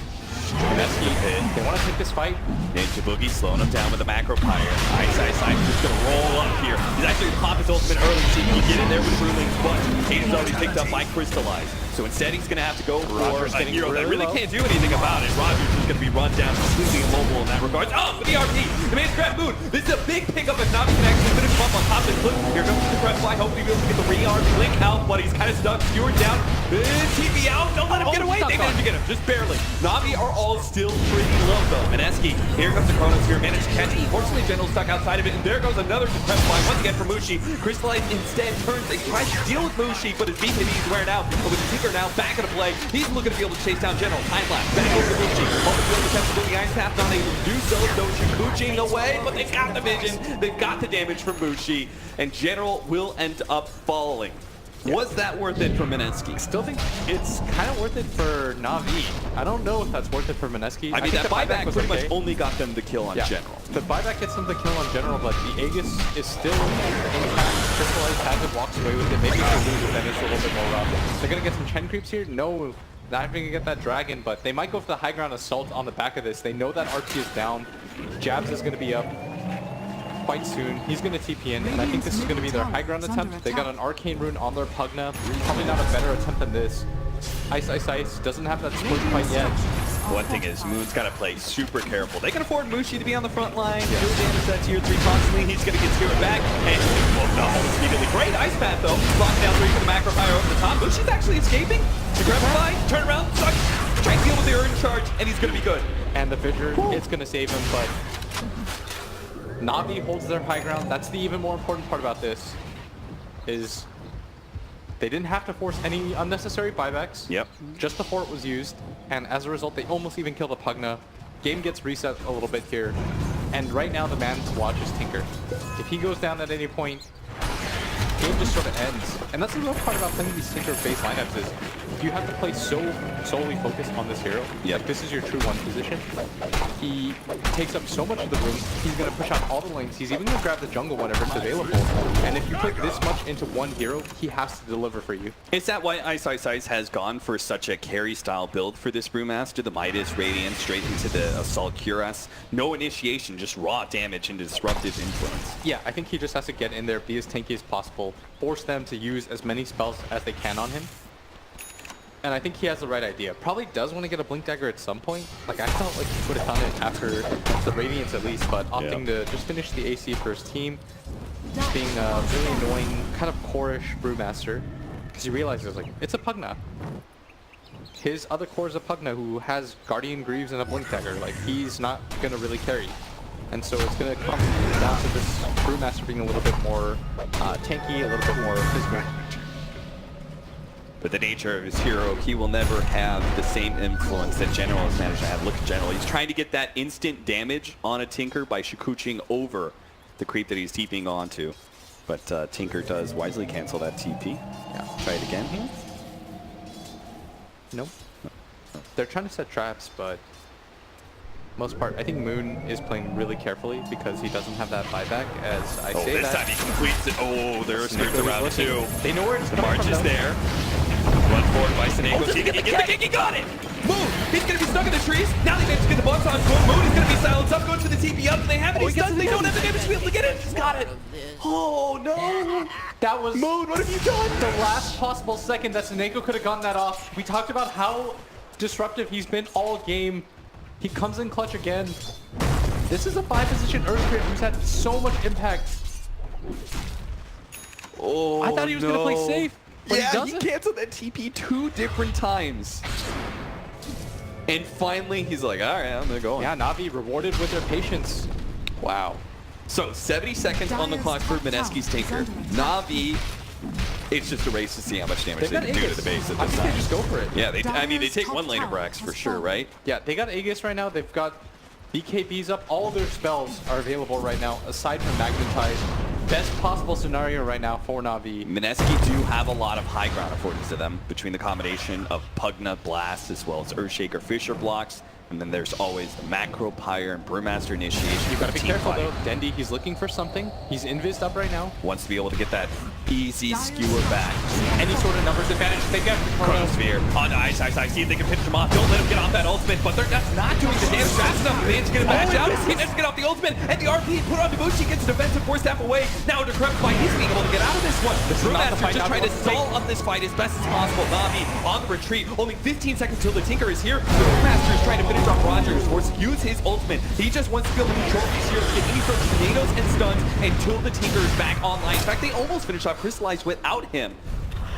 Mineski, they want to take this fight. Ninja Boogie slowing him down with a macro pyre. Ice just gonna roll up here. He's actually gonna pop his ultimate early so he can get in there with Brewlings, but Tatum's already picked up by Crystallize. So instead he's gonna have to go for Roger's a getting hero that really really low. can't do anything about it. Roger's just gonna be run down, completely immobile in that regard. Oh, for the RP! The man's grab Moon! This is a big pickup if Navi can actually finish him up on top of the clip. Here comes the crest fly, hopefully he'll be able to get the re-arm blink out, but he's kind of stuck, skewered down. TP out, don't let him get away, they managed to get him, just barely. Navi are all still pretty low though. Mineski, here comes the Chronosphere, managed to catch it. Unfortunately, General stuck outside of it, and there goes another suppressed fly once again from Mushi. Crystallize instead turns and tries to deal with Mushi, but his BKB is wearing out. But with the Tinker now back into play, he's looking to be able to chase down General. Time lapse, back over to Mushi. Hoping to be able to catch the Ice Path, not able to do so. Doshi Kuching away, but they've got the vision, they've got the damage from Mushi, and General will end up falling. Was that worth it for Mineski? Still think it's kind of worth it for Navi. I don't know if that's worth it for Mineski. I mean, think that the buyback was pretty okay. much only got them the kill on General. The buyback gets them the kill on General, but the Aegis is still intact. Crystallize has it, walks away with it. Maybe if they lose it, then it's a little bit more rough. They're going to get some Chen creeps here? No, not going to get that Dragon, but they might go for the high ground assault on the back of this. They know that RT is down. Jabs is going to be up quite soon. He's going to TP in, and I think this is going to be their high ground attempt. They got an Arcane Rune on their Pugna. Probably not a better attempt than this. Ice doesn't have that split quite yet. One thing is, Moon's got to play super careful. They can afford Mushi to be on the front line, do damage that tier 3 constantly. He's going to get skewered back, and almost immediately. Great Ice Path, though. Locked down 3 for the macro fire over the top. Mushi's actually escaping. The grab fly, turn around, suck, try to deal with the Urn Charge, and he's going to be good. And the Fissure, it's going to save him, but Navi holds their high ground. That's the even more important part about this, is they didn't have to force any unnecessary buybacks. Yep. Just the fort was used, and as a result, they almost even kill the Pugna. Game gets reset a little bit here, and right now the man to watch is Tinker. If he goes down at any point, game just sort of ends. And that's the real part about playing these Tinker-based lineups is you have to play so solely focused on this hero. Yep. Like, this is your true one position. He takes up so much of the room. He's going to push out all the lanes. He's even going to grab the jungle whenever it's available. And if you put this much into one hero, he has to deliver for you. Is that why Ice has gone for such a carry-style build for this Brewmaster? The Midas Radiant straight into the Assault Cuirass. No initiation, just raw damage and disruptive influence. Yeah, I think he just has to get in there, be as tanky as possible, force them to use as many spells as they can on him. And I think he has the right idea. Probably does want to get a Blink Dagger at some point. Like, I felt like he would have done it after the Radiance at least, but opting to just finish the AC for his team. Just being a really annoying, kind of core-ish Brewmaster. Because he realizes, like, it's a Pugna. His other core is a Pugna who has Guardian Greaves and a Blink Dagger. Like, he's not going to really carry. And so it's going to come down to this Brewmaster being a little bit more tanky, a little bit more physical. But the nature of his hero, he will never have the same influence that General has managed to have. Look at General. He's trying to get that instant damage on a Tinker by Shikuching over the creep that he's TPing onto. But Tinker does wisely cancel that TP. Yeah, try it again here. Nope. They're trying to set traps, but most part, I think Moon is playing really carefully because he doesn't have that buyback. As I say this time he completes it. Oh, there's a script around too. They know where it's The coming March from, is though. there. Run forward by Snake. He's gonna get the kick, he got it! Moon! He's gonna be stuck in the trees. Now they managed to get the box on Moon. Moon is gonna be silenced up, goes for the TP up, and they have it. He's done. They don't have the damage to be able to get it. He's got it. Oh no! That was Moon, what have you done? the last possible second that Seneko could have gotten that off. We talked about how disruptive he's been all game. He comes in clutch again. This is a 5-position Earthquake who's had so much impact. Oh, I thought he was gonna play safe, but yeah, he he doesn't. canceled that TP 2 different times. And finally, he's like, all right, I'm gonna go on. Yeah, Na'Vi rewarded with their patience. Wow. So 70 seconds on the clock for Mineski's Tinker. Na'Vi, it's just a race to see how much damage they can do to the base at I this think time. they just go for it. Yeah, I mean, they take Dyer's one lane of top Brax tower for has sure, fallen. right? Yeah, they got Aegis right now. They've got BKBs up. All of their spells are available right now, aside from Magnetize. Best possible scenario right now for Na'Vi. Mineski do have a lot of high ground afforded to them between the combination of Pugna Blast as well as Earthshaker Fisher blocks. And then there's always the Macro Pyre and Brewmaster initiation. You gotta be team careful fight. though. Dendy, he's looking for something. He's invised up right now. Wants to be able to get that easy skewer back. Any sort of numbers advantage they get. Chronosphere on Ice. See if they can finish him off. Don't let him get off that ultimate, but that's not doing the damage fast enough. They managed to get a match out. He managed to get off the ultimate, and the RP put on Debucci gets a defensive force step away. Now under Decrepit fight, he's being able to get out of this one. The Brewmaster just trying to stall up this fight as best as possible. Na'Vi on the retreat. Only 15 seconds till the Tinker is here. The Brewmaster is trying to finish off Rogers. Use his ultimate. He just wants to be able to control these heroes, get any sort of tornadoes and stuns until the Tinker is back online. In fact, they almost finished off Crystallize without him.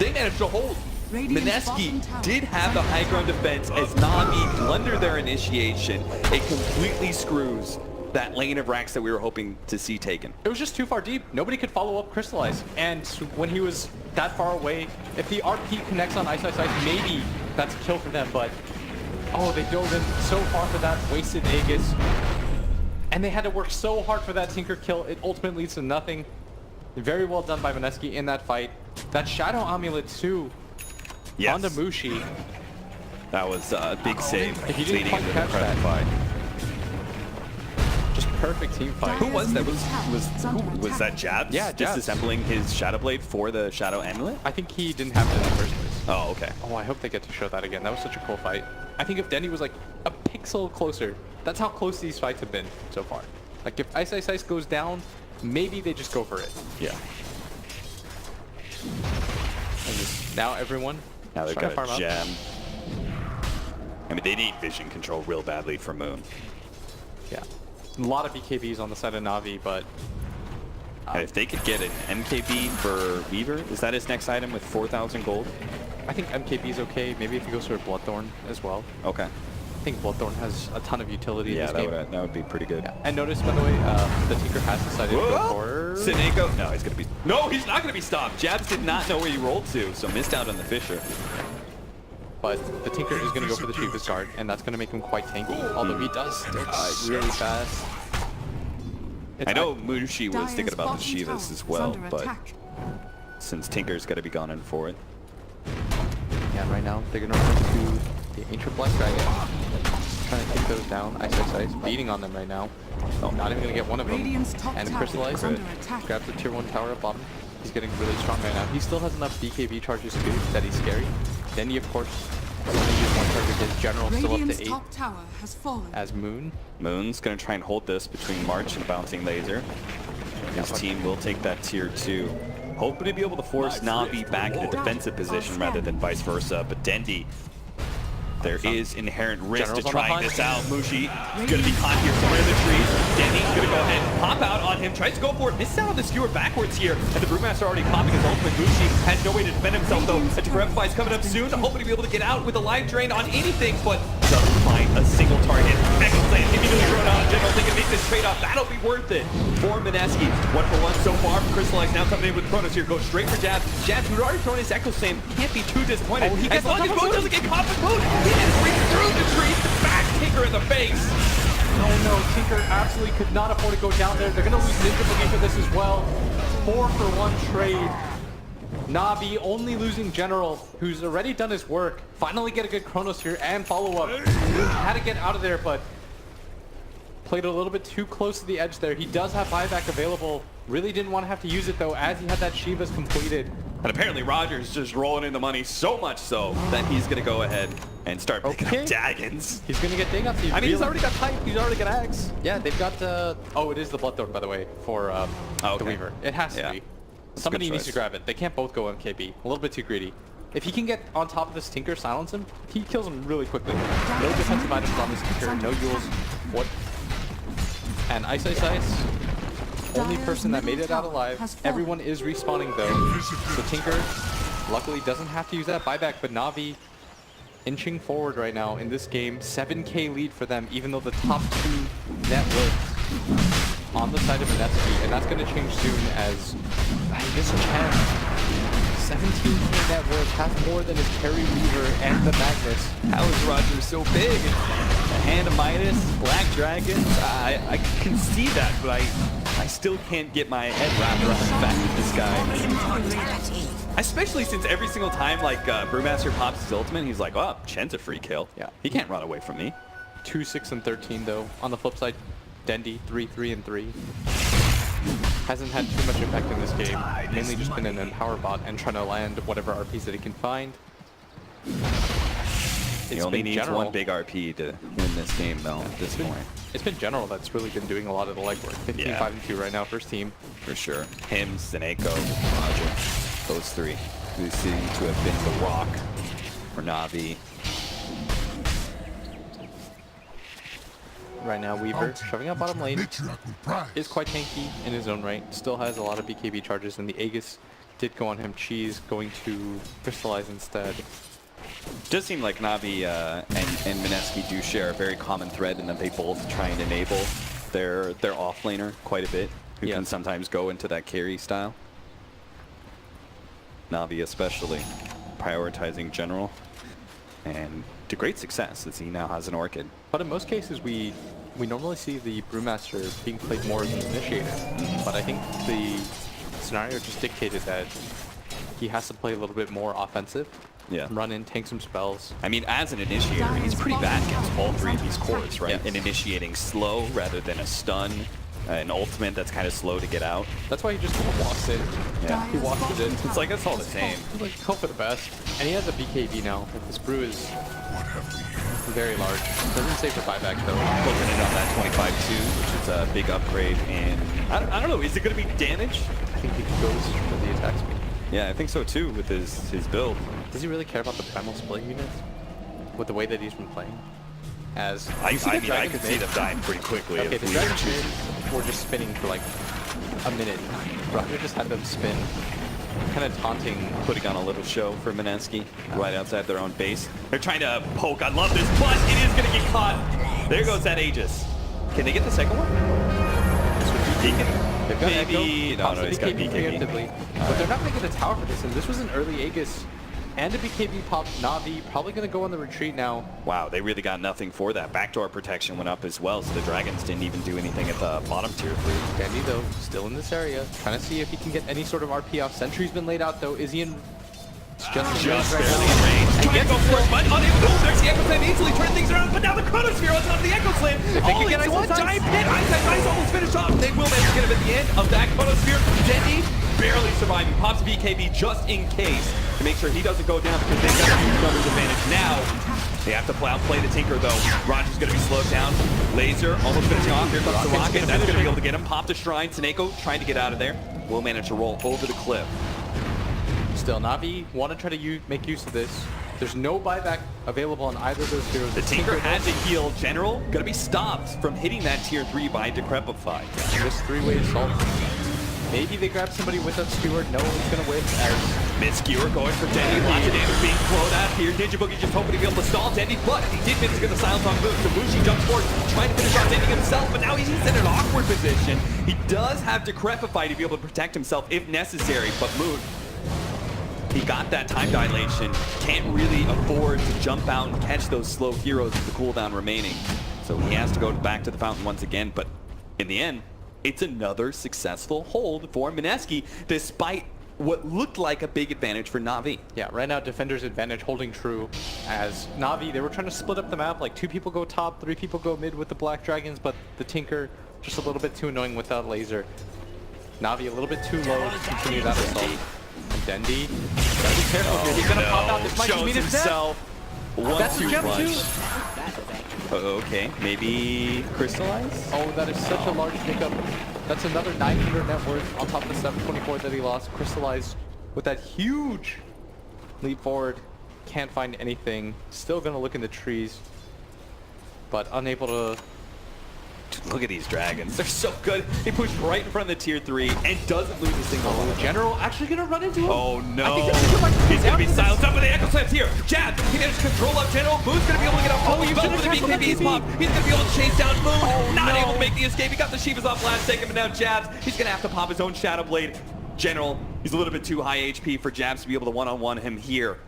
They managed to hold. Mineski did have the high ground defense as Na'Vi blundered their initiation. It completely screws that lane of racks that we were hoping to see taken. It was just too far deep. Nobody could follow up Crystallize. And when he was that far away, if the RP connects on Ice, maybe that's a kill for them, but oh, they dove in so far for that wasted Aegis. And they had to work so hard for that Tinker kill. It ultimately leads to nothing. Very well done by Mineski in that fight. That Shadow Amulet too. Yes. On the Mushi. That was a big save. If you didn't leading quite into the catch Decrepit that. fight. Just perfect team fight. Who was that? Was that Jabs? Yeah, Jabs. Disassembling his Shadow Blade for the Shadow Amulet? I think he didn't have it in the first place. Oh, okay. Oh, I hope they get to show that again. That was such a cool fight. I think if Denny was like a pixel closer, that's how close these fights have been so far. Like if Ice goes down, maybe they just go for it. Yeah. And just, now everyone Now they've trying to got farm a up. gem. I mean, they need vision control real badly for Moon. Yeah. A lot of BKBs on the side of Na'Vi, but And if they could get an MKB for Weaver, is that his next item with 4,000 gold? I think MKB is okay. Maybe if he goes for a Bloodthorn as well. Okay. I think Bloodthorn has a ton of utility Yeah, in this game. that would be pretty good. Yeah. And notice, by the way, the Tinker has decided to go for... Seneko. No, he's gonna be. No, he's not gonna be stopped. Jabs did not know where he rolled to, so missed out on the Fisher. But the Tinker is going to go for the Shiva's Guard, and that's going to make him quite tanky. Although he does still die really fast. I know Mushi was thinking about the Dyer's Shivas bottom as tower well, is under but attack. since Tinker's got to be gone in for it. Yeah, right now they're going to run to the Ancient Black Dragon. Trying to take those down. Ice. Beating on them right now. Oh, not even going to get one of them. Radiant's top And tower Crystallize is under attack. grabs the tier 1 tower at bottom. He's getting really strong right now. He still has enough BKB charges too that he's scary. Then he, of course, is only use one target. His general still up Radiant's to 8 top tower has fallen. as Moon. Moon's going to try and hold this between March and Bouncing Laser. His team will take that tier 2. Hoping to be able to force Na'Vi back in a defensive position rather than vice versa. But Dendy, there is inherent risk to General's on the trying hunt. this out. Mushi is going to be caught here somewhere in the trees. Dendy's going to go ahead and pop out on him. Tries to go for it. Misses out on the skewer backwards here. And the Brewmaster already popping his ultimate. Mushi has no way to defend himself though. A Decrepit is coming up soon. Hoping to be able to get out with a life drain on anything, but doesn't find a single target. Excellent. Immediately thrown out. General thinking make this trade-off. That'll be worth it for Mineski. 1-for-1 so far from Crystallize. Now coming in with Chronos here. Goes straight for Jabs. Jabs, who'd already thrown his Echo Slam, can't be too disappointed. Oh, he as gets long as Moon doesn't get caught with Moon, he is reaching through the trees to back Tinker in the face. Oh no, Tinker absolutely could not afford to go down there. They're going to lose Ninja Boogie for this as well. 4-for-1 trade. Na'Vi only losing General, who's already done his work. Finally get a good Chronos here and follow up. Had to get out of there, but played a little bit too close to the edge there. He does have buyback available. Really didn't want to have to use it though, as he had that Shiva's completed. And apparently Roger's just rolling in the money so much so that he's going to go ahead and start picking up Daggons. He's going to get Dagon. I mean, he's already got Pipe. He's already got Axe. Yeah, they've got... oh, it is the Bloodthorn, by the way, for the Weaver. It has to be. Somebody needs to grab it. They can't both go MKB. A little bit too greedy. If he can get on top of this Tinker, silence him, he kills him really quickly. No defensive items on this Tinker, no Yules. What? And Ice. Only person that made it out alive. Everyone is respawning though. So Tinker, luckily, doesn't have to use that buyback, but Na'Vi inching forward right now in this game. 7k lead for them, even though the top 2 net worth on the side of Mineski, and that's going to change soon as this Chen. 17k net worth, half more than his Carry Weaver and the Magnus. How is Roger so big? A hand of Midas, Black Dragon. I can see that, but I still can't get my head wrapped around the fact that this guy, especially since every single time like Brewmaster pops his ultimate, he's like, oh, Chen's a free kill. Yeah, he can't run away from me. 2, 6, and 13 though. On the flip side, Dendi 3, 3, and 3. Hasn't had too much impact in this game. Mainly just been an Empower bot and trying to land whatever RPs that he can find. He only needs one big RP to win this game though at this point. It's been General that's really been doing a lot of the legwork. 15, 5, and 2 right now, first team. For sure. Him, Seneko, Roger. Those 3 who seem to have been the rock for Na'Vi. Right now, Weaver shoving up bottom lane is quite tanky in his own right. Still has a lot of BKB charges, and the Aegis did go on him. Cheese going to crystallize instead. It does seem like Na'Vi and Mineski do share a very common thread in that they both try and enable their offlaner quite a bit, who can sometimes go into that carry style. Na'Vi especially prioritizing General, and to great success as he now has an Orchid. But in most cases, we normally see the Brewmaster being played more as an initiator. But I think the scenario just dictated that he has to play a little bit more offensive. Yeah. Run in, tank some spells. I mean, as an initiator, he's pretty bad against all 3 of these cores, right? And initiating slow rather than a stun, an ultimate that's kind of slow to get out. That's why he just walks it. Yeah. He walks it in. It's like, it's all the same. Like, hope for the best. And he has a BKB now. This brew is very large. Doesn't save the buyback though. Looking it on that 25-2, which is a big upgrade. And I don't know, is it going to be damage? I think he goes for the attack speed. Yeah, I think so too with his build. Does he really care about the primal split units? With the way that he's been playing? As I could see them dying pretty quickly. Okay, the Dragons were just spinning for like a minute. Roger just had them spin. Kind of taunting. Putting on a little show for Mineski right outside their own base. They're trying to poke. I love this, but it is going to get caught. There goes that Aegis. Can they get the second one? They've got maybe. Echo. No, he's got BKB. But they're not going to get a tower for this, and this was an early Aegis and a BKB pop. Na'Vi probably going to go on the retreat now. Wow, they really got nothing for that. Backdoor protection went up as well, so the Dragons didn't even do anything at the bottom tier 3. Dendi, though, still in this area, trying to see if he can get any sort of RP off. Sentry's been laid out, though. Is he in... Just barely in range. Trying to go for it, but unable to. There's the Echo Slam easily turn things around, but now the Chronosphere on top of the Echo Slam. All into one giant pit. Ice almost finished off. They will manage to get him at the end of that Chronosphere. Dendi barely surviving. Pops BKB just in case to make sure he doesn't go down because they've got a huge numbers advantage now. They have to play the Tinker though. Roger's going to be slowed down. Laser almost finishing off. Here comes the Rocket. That's going to be able to get him. Pop the Shrine. Seneko trying to get out of there. Will manage to roll over the cliff. Still, Na'Vi want to try to make use of this. There's no buyback available on either of those heroes. The Tinker had to heal General. Going to be stopped from hitting that tier 3 by Decrepify. Just 3-way assault. Maybe they grab somebody with Obscured. No one's going to win as Mid-Skewer going for Dendi. Lots of damage being thrown out here. Ninja Boogie just hoping to be able to stall Dendi, but he did manage to get the silence on move. So Bushi jumps forward, trying to finish off Dendi himself, but now he's in an awkward position. He does have Decrepify to be able to protect himself if necessary, but Moon, he got that time dilation. Can't really afford to jump out and catch those slow heroes with the cooldown remaining. So he has to go back to the fountain once again, but in the end, it's another successful hold for Mineski, despite what looked like a big advantage for Na'Vi. Yeah, right now Defender's advantage holding true as Na'Vi, they were trying to split up the map, like 2 people go top, 3 people go mid with the Black Dragons, but the Tinker just a little bit too annoying without laser. Na'Vi a little bit too low to continue that assault. Dendi. Gotta be careful here. He's gonna pop out. This might just Shows mean his death. himself. That's a 1-2 gem rush. too. Okay, maybe crystallize? Oh, that is such a large pickup. That's another 900 net worth on top of the 724 that he lost. Crystallized with that huge leap forward. Can't find anything. Still gonna look in the trees, but unable to. Look at these dragons. They're so good. He pushed right in front of the tier 3 and doesn't lose a single one. General actually gonna run into him. Oh no. I think that's gonna He's gonna be silenced up with the Echo Slams here. Jab, he managed to control up General. Moon's gonna be able to get up. Oh, he's going for the BKB's pop. He's gonna be able to chase down Moon. Not able to make the escape. He got the Shivas off last second, but now Jabs, he's gonna have to pop his own Shadow Blade. General, he's a little bit too high HP for Jabs to be able to one-on-one him here.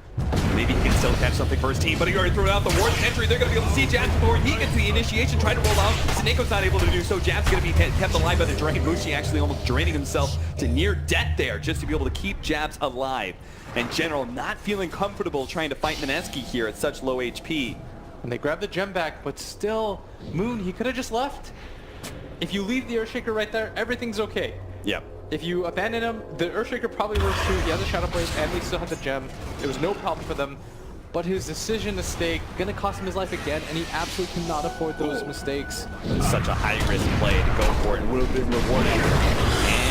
Maybe he can still catch something for his team, but he already threw out the Warden entry. They're going to be able to see Jabs before he gets the initiation, trying to roll out. Sineko's not able to do so. Jabs going to be kept alive by the Drain. Mushi actually almost draining himself to near death there just to be able to keep Jabs alive. And General not feeling comfortable trying to fight Mineski here at such low HP. And they grab the gem back, but still, Moon, he could have just left. If you leave the Earthshaker right there, everything's okay. Yep. If you abandon him, the Earthshaker probably works too. He has a Shadow Blade, and we still have the gem. It was no problem for them. But his decision to stay, gonna cost him his life again, and he absolutely cannot afford those mistakes. Such a high-risk play to go for it. Would have been rewarded. And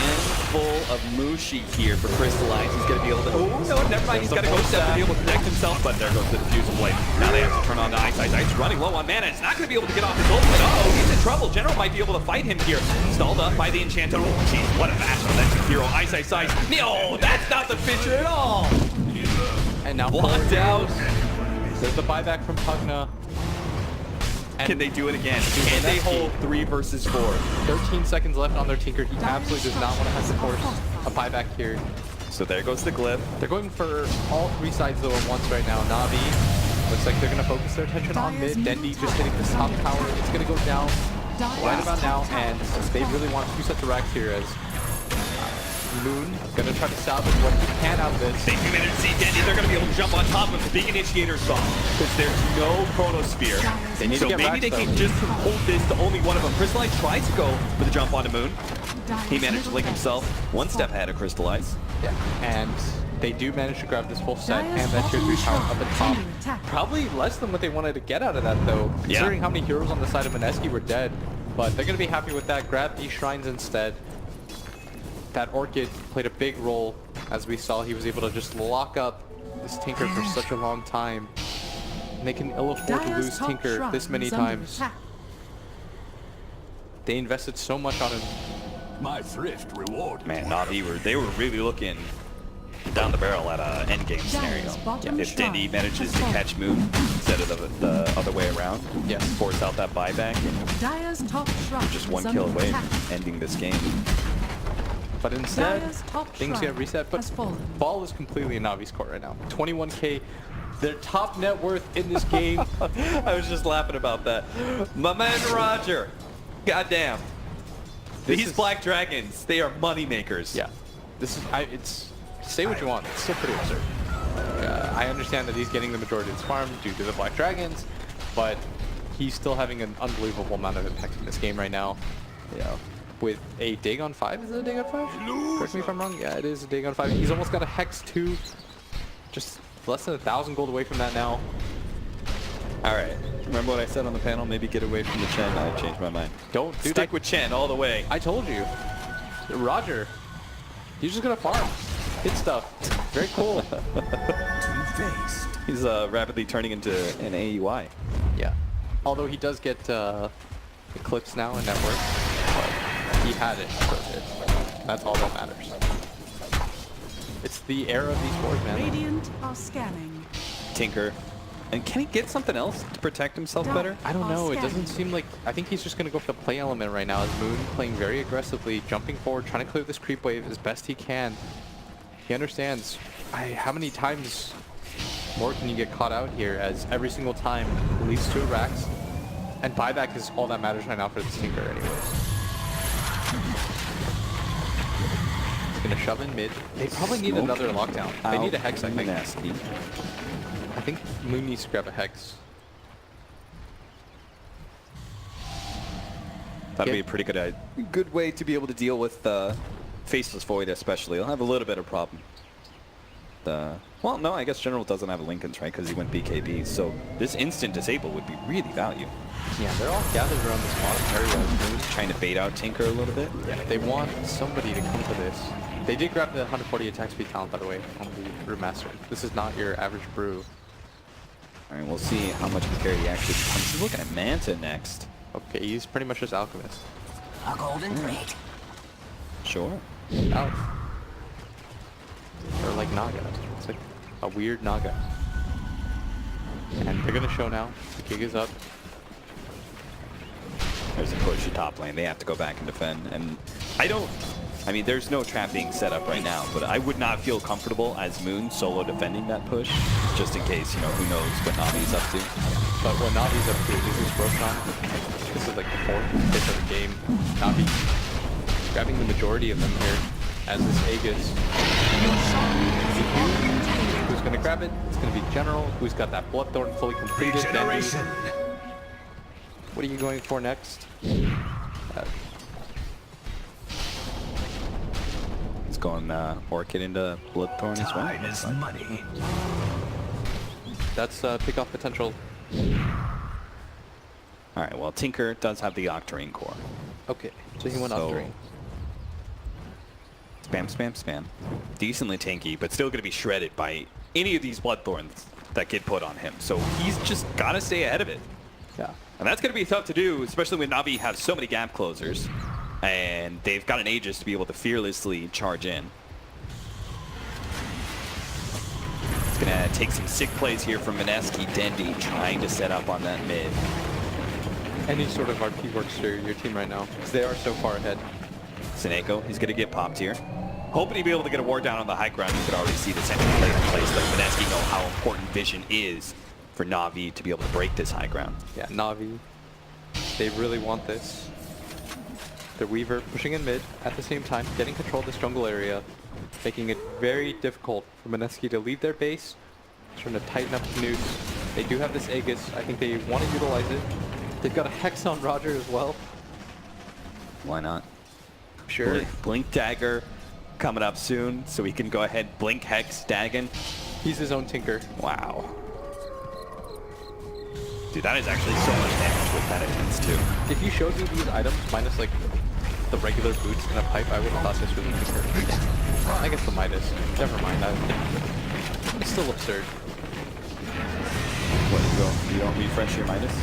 full of Mushi here for Crystallize. He's going to be able to... Oh, no, never mind. He's got to go step to be able to protect himself, but there goes the Diffusal Blade. Now they have to turn on the Ice. Ice running low on mana. It's not going to be able to get off his ultimate. Uh-oh, he's in trouble. General might be able to fight him here. Stalled up by the Enchanter. Oh, jeez, what a match on that hero. Ice. No, that's not the Fisher at all. And now blocked out. There's the buyback from Pugna. Can they do it again? Can they hold 3 versus 4? 13 seconds left on their Tinker. He absolutely does not want to have to force a buyback here. So there goes the Glyph. They're going for all 3 sides though at once right now. Na'Vi looks like they're going to focus their attention on mid. Dendi just hitting the top tower. It's going to go down right about now, and they really want 2 sets of racks here as Moon gonna try to salvage what he can out of this. They do manage to see Dendi. They're gonna be able to jump on top of the big initiator spot because there's no Chronosphere. They need so to get maybe racks, they can just hold this to only one of them. Crystallize tried to go with a jump onto Moon. He managed to link himself 1 step ahead of Crystallize. Yeah, and they do manage to grab this full set and that tier 3 power up at top. Probably less than what they wanted to get out of that though, considering how many heroes on the side of Mineski were dead. But they're gonna be happy with that. Grab these shrines instead. That Orchid played a big role. As we saw, he was able to just lock up this Tinker for such a long time. And they can ill afford to lose Tinker this many times. They invested so much on him. My thrift reward. Man, Na'Vi they were really looking down the barrel at an endgame scenario. If Dendi manages to catch Moon instead of the other way around, force out that buyback, and they're just 1 kill away from ending this game. But instead, things get reset. But ball is completely in Na'Vi's court right now. 21k, their top net worth in this game. I was just laughing about that. My man Roger, goddamn. These Black Dragons, they are money makers. Yeah, this is. It's say what you want. It's still pretty absurd. I understand that he's getting the majority of his farm due to the Black Dragons, but he's still having an unbelievable amount of impact in this game right now. Yeah. With a Dig on 5, is it a Dig on 5? Correct me if I'm wrong. Yeah, it is a Dig on 5. He's almost got a Hex 2. Just less than 1,000 gold away from that now. All right. Remember what I said on the panel? Maybe get away from the Chen. I changed my mind. Don't do Stick that. with Chen all the way. I told you. Roger. He's just gonna farm. Hit stuff. Very cool. He's rapidly turning into an AUI. Yeah. Although he does get Eclipse now in network. He had it, that's all that matters. It's the era of these wars, man. Radiant are scanning. Tinker. And can he get something else to protect himself better? I don't know. It doesn't seem like... I think he's just going to go for the play element right now as Moon playing very aggressively, jumping forward, trying to clear this creep wave as best he can. He understands how many times more can you get caught out here as every single time leads to a Rax. And buyback is all that matters right now for this Tinker anyways. He's gonna shove in mid. They probably need another lockdown. They need a Hex, I think. Nasty. I think Moon needs to grab a Hex. That'd be a pretty good way to be able to deal with Faceless Void especially. He'll have a little bit of problem. Well, no, I guess General doesn't have a Lincoln's, right? Because he went BKB. So this instant disable would be really value. Yeah, they're all gathered around this bottom area. Trying to bait out Tinker a little bit. Yeah, they want somebody to come to this. They did grab the 140 attack speed talent, by the way, on the Root Master. This is not your average brew. All right, we'll see how much of a carry he actually becomes. He's looking at Manta next. Okay, he's pretty much just Alchemist. A golden plate. Sure. Out. Or like Naga. It's like a weird Naga. And they're gonna show now. The gig is up. There's a push to top lane. They have to go back and defend. And I mean, there's no trap being set up right now, but I would not feel comfortable as Moon solo defending that push, just in case, you know, who knows what Navi's up to. But what Navi's up to is his Roshan. This is like the 4th, 5th of the game. Navi grabbing the majority of them here as this Aegis. Who's gonna grab it? It's gonna be General, who's got that Bloodthorn fully completed. Regeneration. What are you going for next? It's going Orchid into Bloodthorn as well. Time is money. That's pick-off potential. All right, well, Tinker does have the Octarine core. Okay, so he went So- Octarine. Spam, spam, spam. Decently tanky, but still going to be shredded by any of these Bloodthorns that get put on him. So he's just got to stay ahead of it. Yeah. And that's going to be tough to do, especially when Navi has so many gap closers. And they've got an Aegis to be able to fearlessly charge in. It's going to take some sick plays here from Mineski. Dendi trying to set up on that mid. Any sort of RP works for your team right now, because they are so far ahead. Seneko, he's going to get popped here. Hoping to be able to get a ward down on the high ground. You could already see the second player in place, but Mineski know how important vision is for Navi to be able to break this high ground. Yeah, Navi, they really want this. The Weaver pushing in mid at the same time, getting control of this jungle area, making it very difficult for Mineski to leave their base, trying to tighten up the nukes. They do have this Aegis. I think they want to utilize it. They've got a Hex on Roger as well. Why not? Sure. Blink Dagger coming up soon, so we can go ahead, Blink Hex Dagon. He's his own Tinker. Wow. Dude, that is actually so much damage with that intense too. If you showed me these items minus like the regular boots and a pipe, I would have thought this was a Tinker. Well, I guess the Midas. Never mind. It's still absurd. What, you don't refresh your Midas?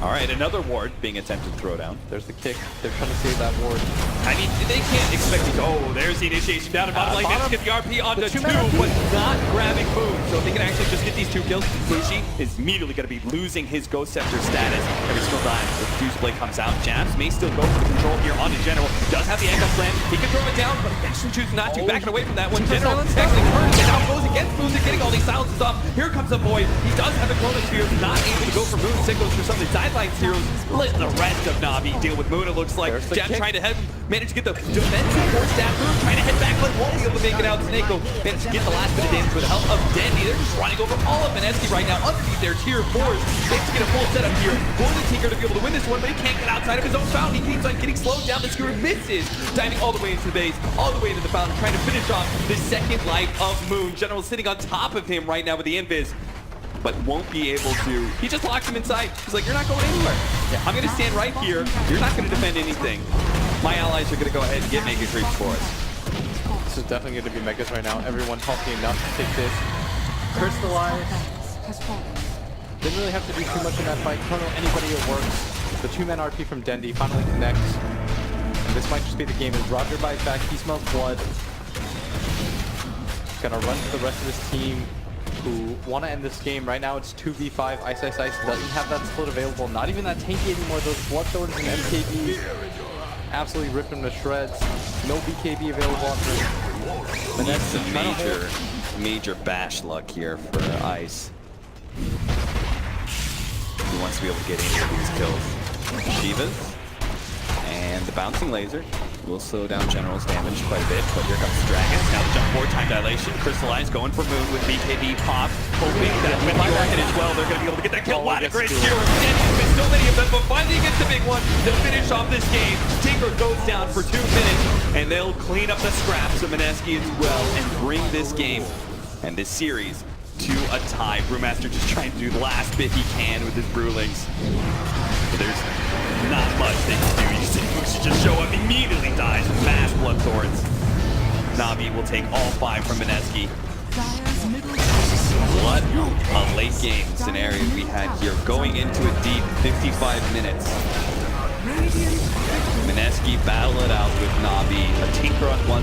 All right, another ward being attempted throwdown. There's the kick. They're trying to save that ward. I mean, they can't expect it. Oh, there's the initiation down at bottom lane. Let's get the RP onto two, but not grabbing Moon. So if they can actually just get these 2 kills, Fushi is immediately going to be losing his Ghost Scepter status every single time the Fuse Blade comes out. Jabs may still go for the control here onto General. Does have the Echo Slam. He can throw it down, but he actually chooses not to. Backing away from that one. General actually turns it out, goes against Moon. They're getting all these silences off. Here comes the Void. He does have a Chronosphere. Not able to go for Moon. Sick goes for some of the sidelines heroes. Let the rest of Navi deal with Moon, it looks like. Jab trying to head, managed to get the defensive force stab through, trying to head back, but won't be able to make it out. Snako managed to get the last bit of damage with the help of Dendi. They're just running over all of Mineski right now underneath their tier 4s. Managed to get a full setup here. Going to Tinker to be able to win this one, but he can't get outside of his own fountain. He keeps on getting slowed down. The Skewer misses, diving all the way into the base, all the way into the fountain, trying to finish off the second life of Moon. General sitting on top of him right now with the invis, but won't be able to. He just locks him inside. He's like, you're not going anywhere. I'm going to stand right here. You're not going to defend anything. My allies are going to go ahead and get Mega Creeps for us. This is definitely going to be Megas right now. Everyone healthy enough to take this. Crystallize. Didn't really have to do too much in that fight. Chrono, anybody, it works. The 2-man RP from Dendi finally connects. And this might just be the game as Roger buys back. He smells blood. Gonna run to the rest of his team who want to end this game. Right now it's 2v5. Ice doesn't have that split available. Not even that tanky anymore. Those Bloodthorns and MKBs absolutely rip him to shreds. No BKB available on this. And that's the major bash luck here for Ice. He wants to be able to get any of these kills. Shivas and the bouncing laser. will slow down General's damage quite a bit, but here comes the Dragons. Now the jump forward, time dilation, Crystallize going for Moon with BKB pop, hoping that with the Orchid as well, they're going to be able to get that kill. What a great steer. Missed so many of them, but finally gets the big one to finish off this game. Tinker goes down for 2 minutes, and they'll clean up the scraps of Mineski as well and bring this game and this series to a tie. Brewmaster just trying to do the last bit he can with his Brewlings. But there's not much they can do. You see Fuchs just show up, immediately dies with mass Bloodthorns. Na'Vi will take all 5 from Mineski. Dire's middle What a late game scenario we had here. Going into a deep 55 minutes. Radiant Mineski battle it out with Na'Vi. A Tinker on one.